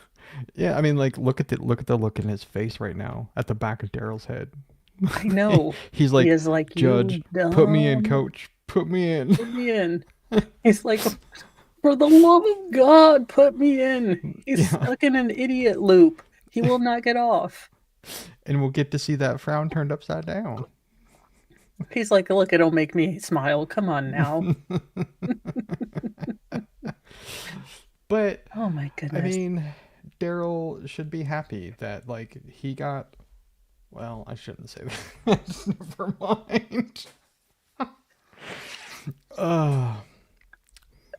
Yeah, I mean, like look at the look in his face right now at the back of Darrell's head. I know. He's like, He is like, Judge, "You put me in, dumb, Coach, put me in. Put me in. He's like, for the love of God, put me in. He's Yeah. stuck in an idiot loop. He will not get off. And we'll get to see that frown turned upside down. He's like, look, it'll make me smile. Come on now. But Oh my I goodness. mean, Darrell should be happy that like he got. Well, I shouldn't say that. Never mind.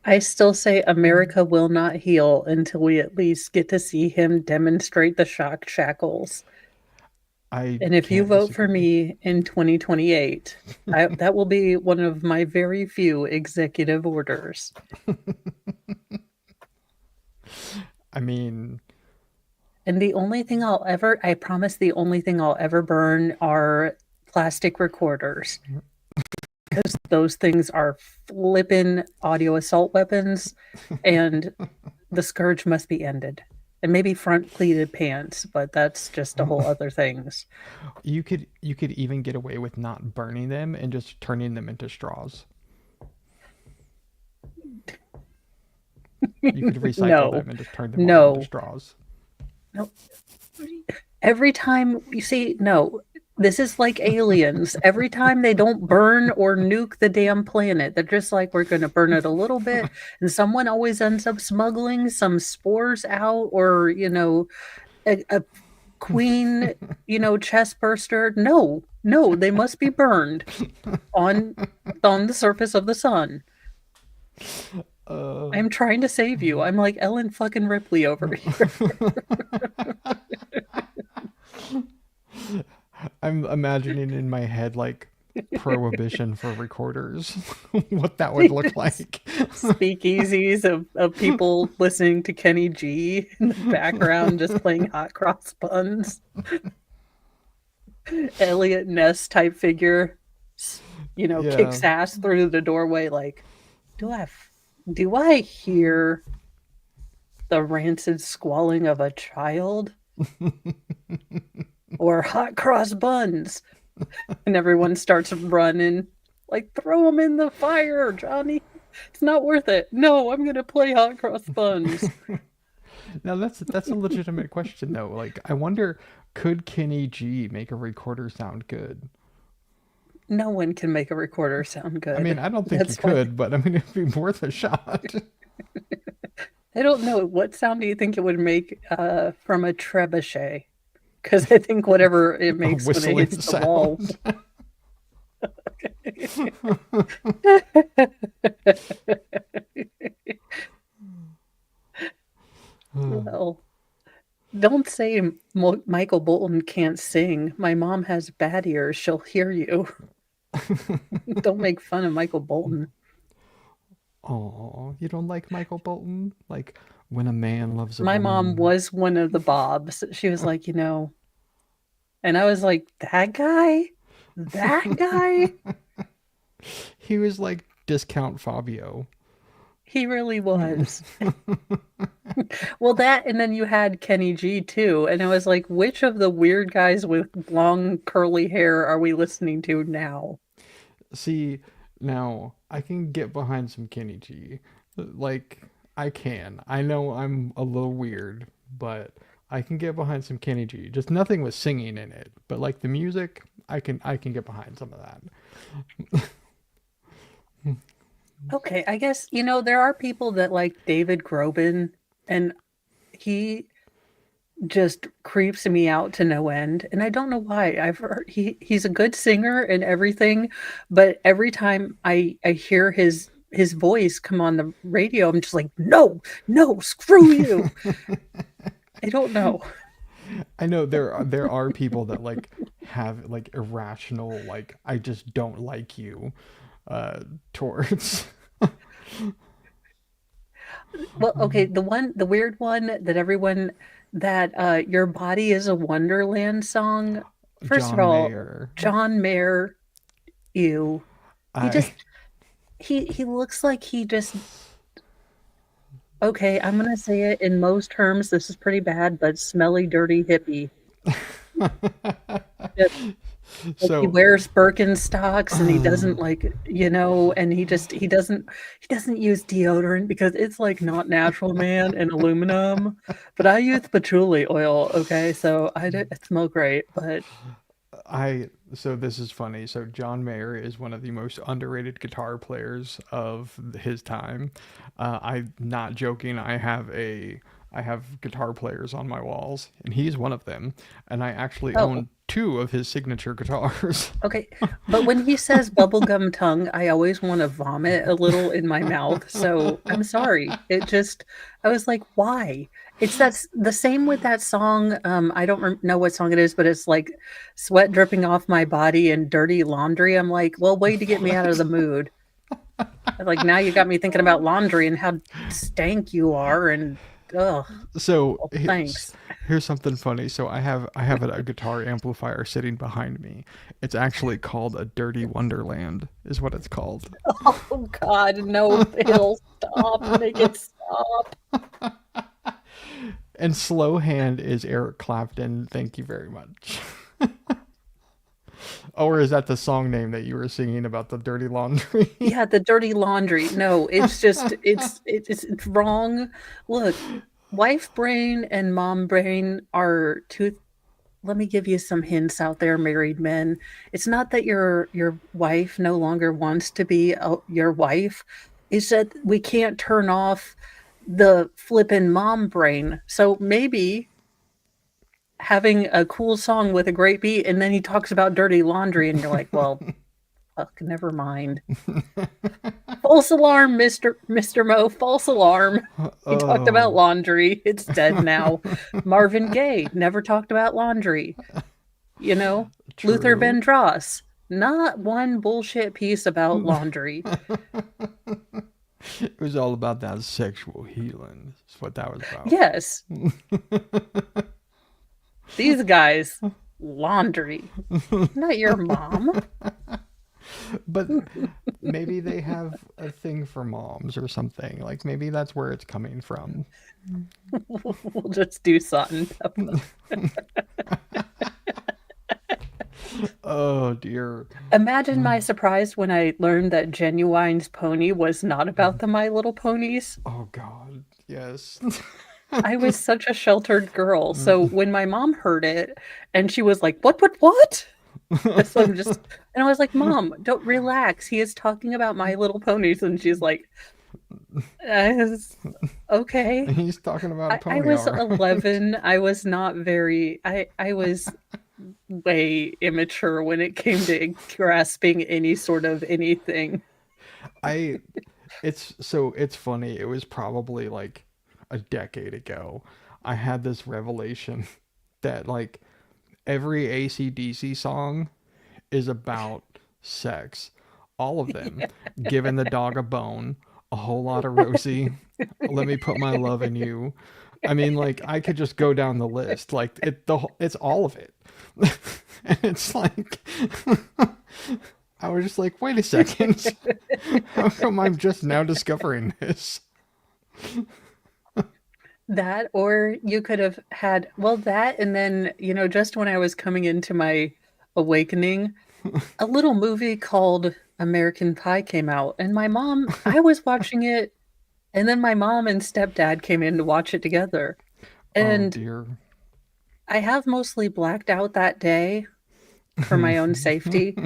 I still say America will not heal until we at least get to see him demonstrate the shock shackles. And if you can't vote for disagree. me in 2028, that will be one of my very few executive orders. I mean, And the only thing I promise the only thing I'll ever burn are plastic recorders. Because those things are flippin' audio assault weapons, and the scourge must be ended. And maybe front pleated pants, but that's just a whole other things. you could even get away with not burning them and just turning them into straws. You could recycle No. them and just turn them all No. into straws. No. Every time you see, no, this is like aliens. Every time they don't burn or nuke the damn planet, they're just like, we're going to burn it a little bit. And someone always ends up smuggling some spores out, or, a queen, chest burster. No, they must be burned on the surface of the sun. I'm trying to save you. I'm like Ellen fucking Ripley over here. I'm imagining in my head like prohibition for recorders, what that would look like. Speakeasies of people listening to Kenny G in the background, just playing hot cross buns. Elliot Ness type figure, kicks ass through the doorway like, do I hear the rancid squalling of a child? Or hot cross buns? And everyone starts running, like, throw them in the fire, Johnny. It's not worth it. No, I'm gonna play hot cross buns. Now that's a legitimate question though. Like, I wonder, could Kenny G make a recorder sound good? No one can make a recorder sound good. I mean, I don't think you could, but I mean, it'd be worth a shot. I don't know. What sound do you think it would make from a trebuchet? Because I think whatever it makes when it hits the wall. Well, don't say Michael Bolton can't sing. My mom has bad ears. She'll hear you. Don't make fun of Michael Bolton. Oh, you don't like Michael Bolton? Like, when a man loves a My woman. mom was one of the Bobs. She was like, and I was like, that guy? That guy? He was like discount Fabio. He really was. Well, that, and then you had Kenny G too. And I was like, which of the weird guys with long curly hair are we listening to now? See, now I can get behind some Kenny G. Like, I can. I know I'm a little weird, but I can get behind some Kenny G. Just nothing with singing in it. But like the music, I can get behind some of that. Okay, I guess, there are people that like David Groban, and he just creeps me out to no end. And I don't know why. I've heard he's a good singer and everything, but every time I hear his voice come on the radio, I'm just like, no, screw you. I don't know. I know there are people that like have like irrational, like, I just don't like you towards. Well, okay, the weird one that everyone, that Your Body is a Wonderland song. First John of all, Mayer. John Mayer, ew. He looks like he just, okay, I'm gonna say it in most terms, this is pretty bad, but smelly, dirty hippie. So he wears Birkenstocks and he doesn't and he doesn't use deodorant because it's like not natural, man, and aluminum. But I use patchouli oil, okay? So I smell great, but so this is funny. So John Mayer is one of the most underrated guitar players of his time. I'm not joking. I have guitar players on my walls, and he's one of them. And I actually own 2 of his signature guitars. Okay, but when he says bubblegum tongue, I always want to vomit a little in my mouth. So I'm sorry. I was like, why? That's the same with that song. I don't know what song it is, but it's like sweat dripping off my body and dirty laundry. I'm like, well, way to get me out of the mood. Like, now you got me thinking about laundry and how stank you are, and So thanks. Here's something funny. So I have a guitar amplifier sitting behind me. It's actually called a Dirty Wonderland, is what it's called. Oh God, no, Bill, stop! Make it stop. And Slow Hand is Eric Clapton. Thank you very much. Or is that the song name that you were singing about, the dirty laundry? Yeah, the dirty laundry. No, it's just it's wrong. Look, wife brain and mom brain are two. Let me give you some hints out there, married men. It's not that your wife no longer wants to be your wife. It's that we can't turn off the flippin' mom brain. So maybe having a cool song with a great beat, and then he talks about dirty laundry, and you're like, well, fuck, never mind. False alarm, Mr. Mo, false alarm. He talked about laundry. It's dead now. Marvin Gaye never talked about laundry. You know, True. Luther Vandross, not one bullshit piece about laundry. It was all about that sexual healing. That's what that was about. Yes. These guys, laundry. Not your mom. But maybe they have a thing for moms or something. Like maybe that's where it's coming from. We'll just do salt and pepper. Oh dear. Imagine my surprise when I learned that Genuine's pony was not about the My Little Ponies. Oh God, yes. I was such a sheltered girl. So when my mom heard it and she was like, what? So and I was like, Mom, don't relax. He is talking about My Little Ponies. And she's like, okay. He's talking about a pony. I was all right. 11. I was not very, I was way immature when it came to grasping any sort of anything. It's funny. It was probably like a decade ago. I had this revelation that like every AC/DC song is about sex. All of them. Giving the dog a bone, a whole lot of Rosie, let me put my love in you. I mean, like I could just go down the list. Like it's all of it. And it's like I was just like, wait a second. How come I'm just now discovering this? That, or you could have had, well, that, and then, you know, just when I was coming into my awakening, a little movie called American Pie came out, and I was watching it, and then my mom and stepdad came in to watch it together. And oh dear. I have mostly blacked out that day for my own safety.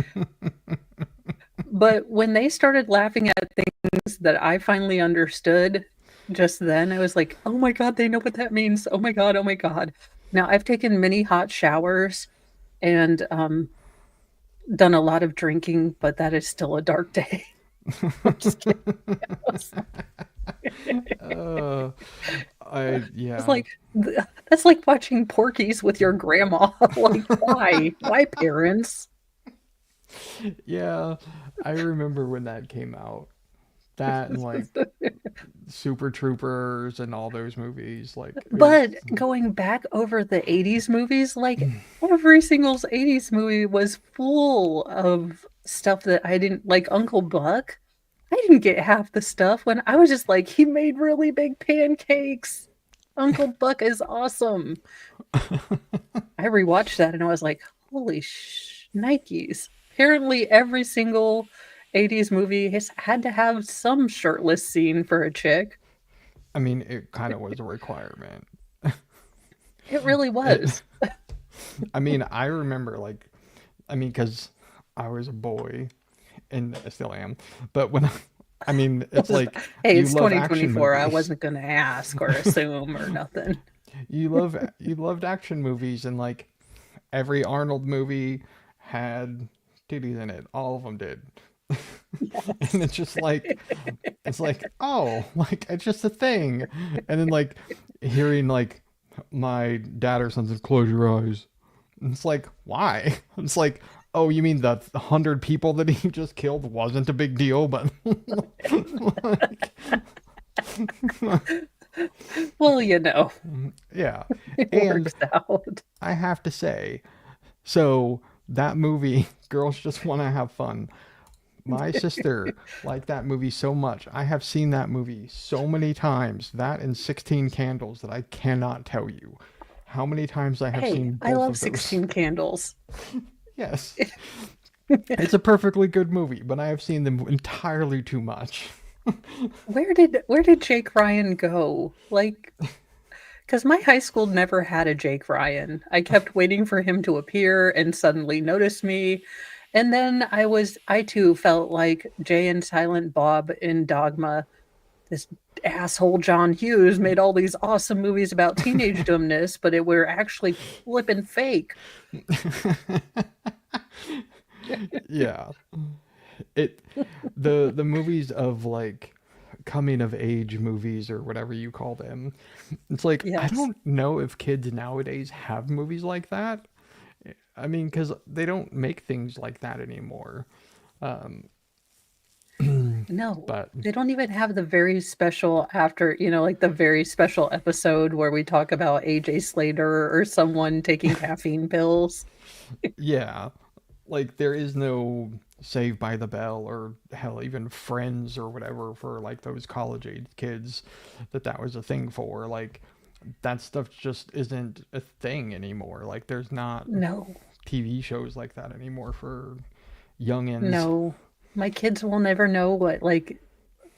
But when they started laughing at things that I finally understood, just then I was like, oh my God, they know what that means. Oh my God, oh my God. Now I've taken many hot showers and done a lot of drinking, but that is still a dark day. I'm just kidding. Yeah. It's like that's like watching Porky's with your grandma. Like, why? Why, parents? Yeah, I remember when that came out. That and like Super Troopers and all those movies. Like, but going back over the 80s movies, like every single 80s movie was full of stuff that I didn't like. Uncle Buck, I didn't get half the stuff when I was just like, he made really big pancakes. Uncle Buck is awesome. I rewatched that and I was like, holy Nikes. Apparently every single 80s movie has had to have some shirtless scene for a chick. I mean, it kind of was a requirement. It really was. I mean, I remember because I was a boy and I still am, but when it's like, hey, it's 2024. I wasn't going to ask or assume or nothing. You loved action movies, and like every Arnold movie had titties in it. All of them did. Yes. And it's just like, oh, like it's just a thing. And then like hearing like my dad or something, close your eyes. And it's like, why? It's like, oh, you mean the 100 people that he just killed wasn't a big deal, but well, you know. Yeah. It works out. I have to say, so that movie, Girls Just Want to Have Fun. My sister liked that movie so much. I have seen that movie so many times, that and 16 Candles, that I cannot tell you how many times I have seen both I love of those. 16 Candles. Yes. It's a perfectly good movie, but I have seen them entirely too much. Where did Jake Ryan go? Like, because my high school never had a Jake Ryan. I kept waiting for him to appear and suddenly notice me. And then I too felt like Jay and Silent Bob in Dogma, this asshole John Hughes made all these awesome movies about teenage dumbness, but it were actually flippin' fake. Yeah. The movies of like coming of age movies or whatever you call them. It's like, I don't know if kids nowadays have movies like that. I mean, because they don't make things like that anymore. No, But they don't even have the very special after, like the very special episode where we talk about AJ Slater or someone taking caffeine pills. yeah, like there is no Saved by the Bell or hell, even Friends or whatever for like those college age kids that was a thing for. Like that stuff just isn't a thing anymore. Like there's not No, TV shows like that anymore for youngins. no. My kids will never know what like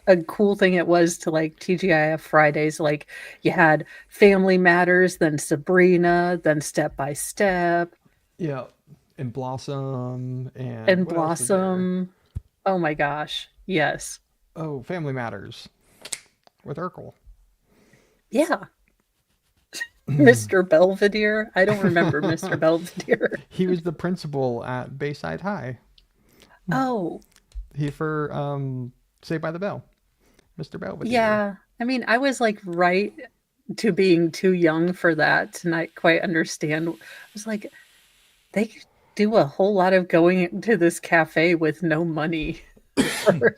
a cool thing it was to like TGIF Fridays. Like you had Family Matters, then Sabrina, then Step by Step. Yeah, and Blossom And what else was there? Blossom. Oh my gosh. Yes. Oh, Family Matters with Urkel. Yeah. Mr. Belvedere. I don't remember Mr. Belvedere. He was the principal at Bayside High. Oh, He for Saved by the Bell. Mr. Belvedere. yeah. I mean, I was like right to being too young for that to not quite understand. I was like, they do a whole lot of going into this cafe with no money for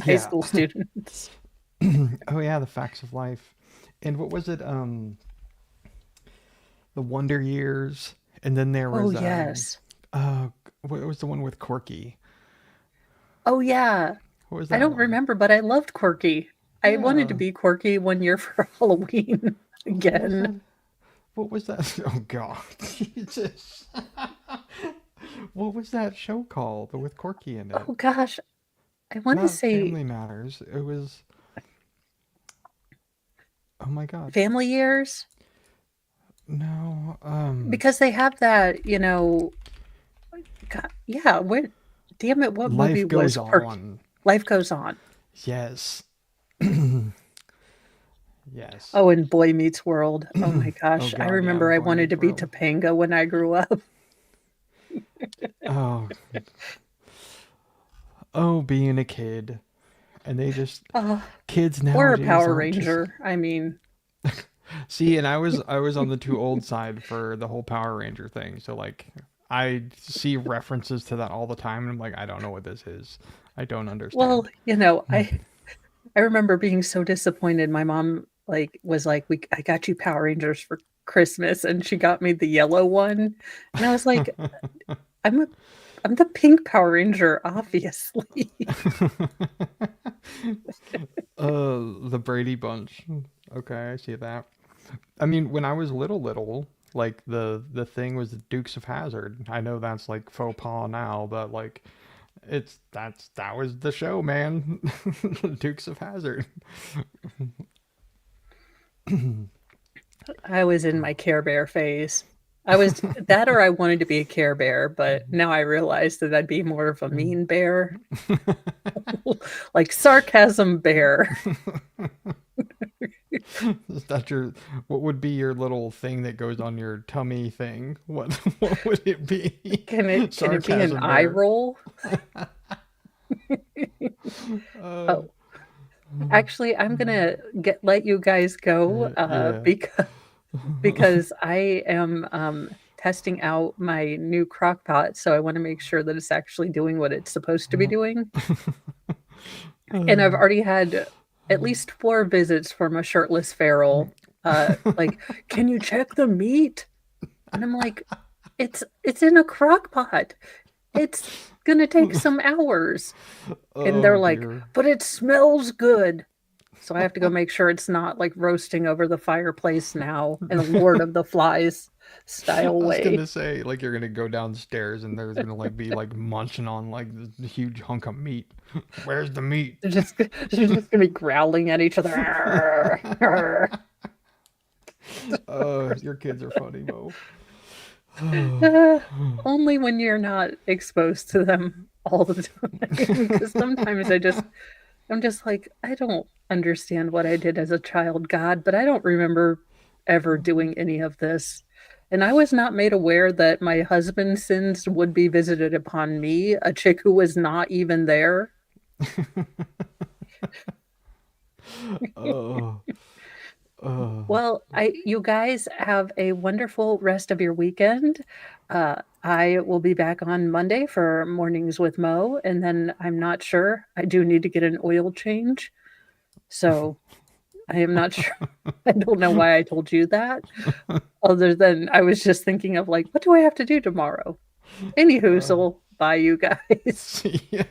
high school students. Oh yeah, The Facts of Life. And what was it? The Wonder Years. And then there was Oh, yes. what was the one with Corky? Oh, yeah. What was I that don't one? remember, but I loved Quirky. I wanted to Yeah. be Quirky one year for Halloween again. What was that? Oh God, Jesus! What was that show called with Corky in it? Oh gosh, I want to Not say Family Matters. It was. Oh my God. Family Years No. because they have that, God, yeah. What? Damn it! What movie Life Goes was Quirky? On. Life Goes On. Yes. Yes. Oh, and Boy Meets World. Oh my gosh, Oh I God, remember yeah, I Boy wanted to Meets be World. Topanga when I grew up. Oh. Oh, being a kid, and they just kids nowadays Or a Power aren't just- Ranger. I mean, See, and I was on the too old side for the whole Power Ranger thing. So like I see references to that all the time and I'm like, I don't know what this is. I don't understand. well, I remember being so disappointed. My mom was like, I got you Power Rangers for Christmas, and she got me the yellow one. And I was like, I'm the pink Power Ranger, obviously. The Brady Bunch. Okay, I see that. I mean, when I was little, like the thing was the Dukes of Hazzard. I know that's like faux pas now, but like that was the show, man. Dukes of Hazzard. I was in my Care Bear phase. I was that, or I wanted to be a Care Bear, but now I realize that I'd be more of a mean bear, like sarcasm bear. Is that what would be your little thing that goes on your tummy thing? What would it be? Can it be an Sarcasm eye bear. roll? Oh, actually, I'm gonna let you guys go Yeah. because I am testing out my new crock pot, so I want to make sure that it's actually doing what it's supposed to be doing. And I've already had at least 4 visits from a shirtless feral. Like, can you check the meat? And I'm like, it's in a crock pot. It's gonna take some hours. And they're Oh, like, dear. but it smells good. So I have to go make sure it's not like roasting over the fireplace now in a Lord of the Flies style I was way. gonna say, like, you're gonna go downstairs and there's gonna like be like munching on like this huge hunk of meat. Where's the meat? They're just gonna be growling at each other. Your kids are funny, Mo. Only when you're not exposed to them all the time. Because sometimes I'm just like, I don't understand what I did as a child, God, but I don't remember ever doing any of this. And I was not made aware that my husband's sins would be visited upon me, a chick who was not even there. Oh. Oh. Well, you guys have a wonderful rest of your weekend. I will be back on Monday for Mornings with Mo, and then I'm not sure. I do need to get an oil change. So I am not sure. I don't know why I told you that. Other than I was just thinking of like, what do I have to do tomorrow? Anywho, so bye, you guys. Yeah.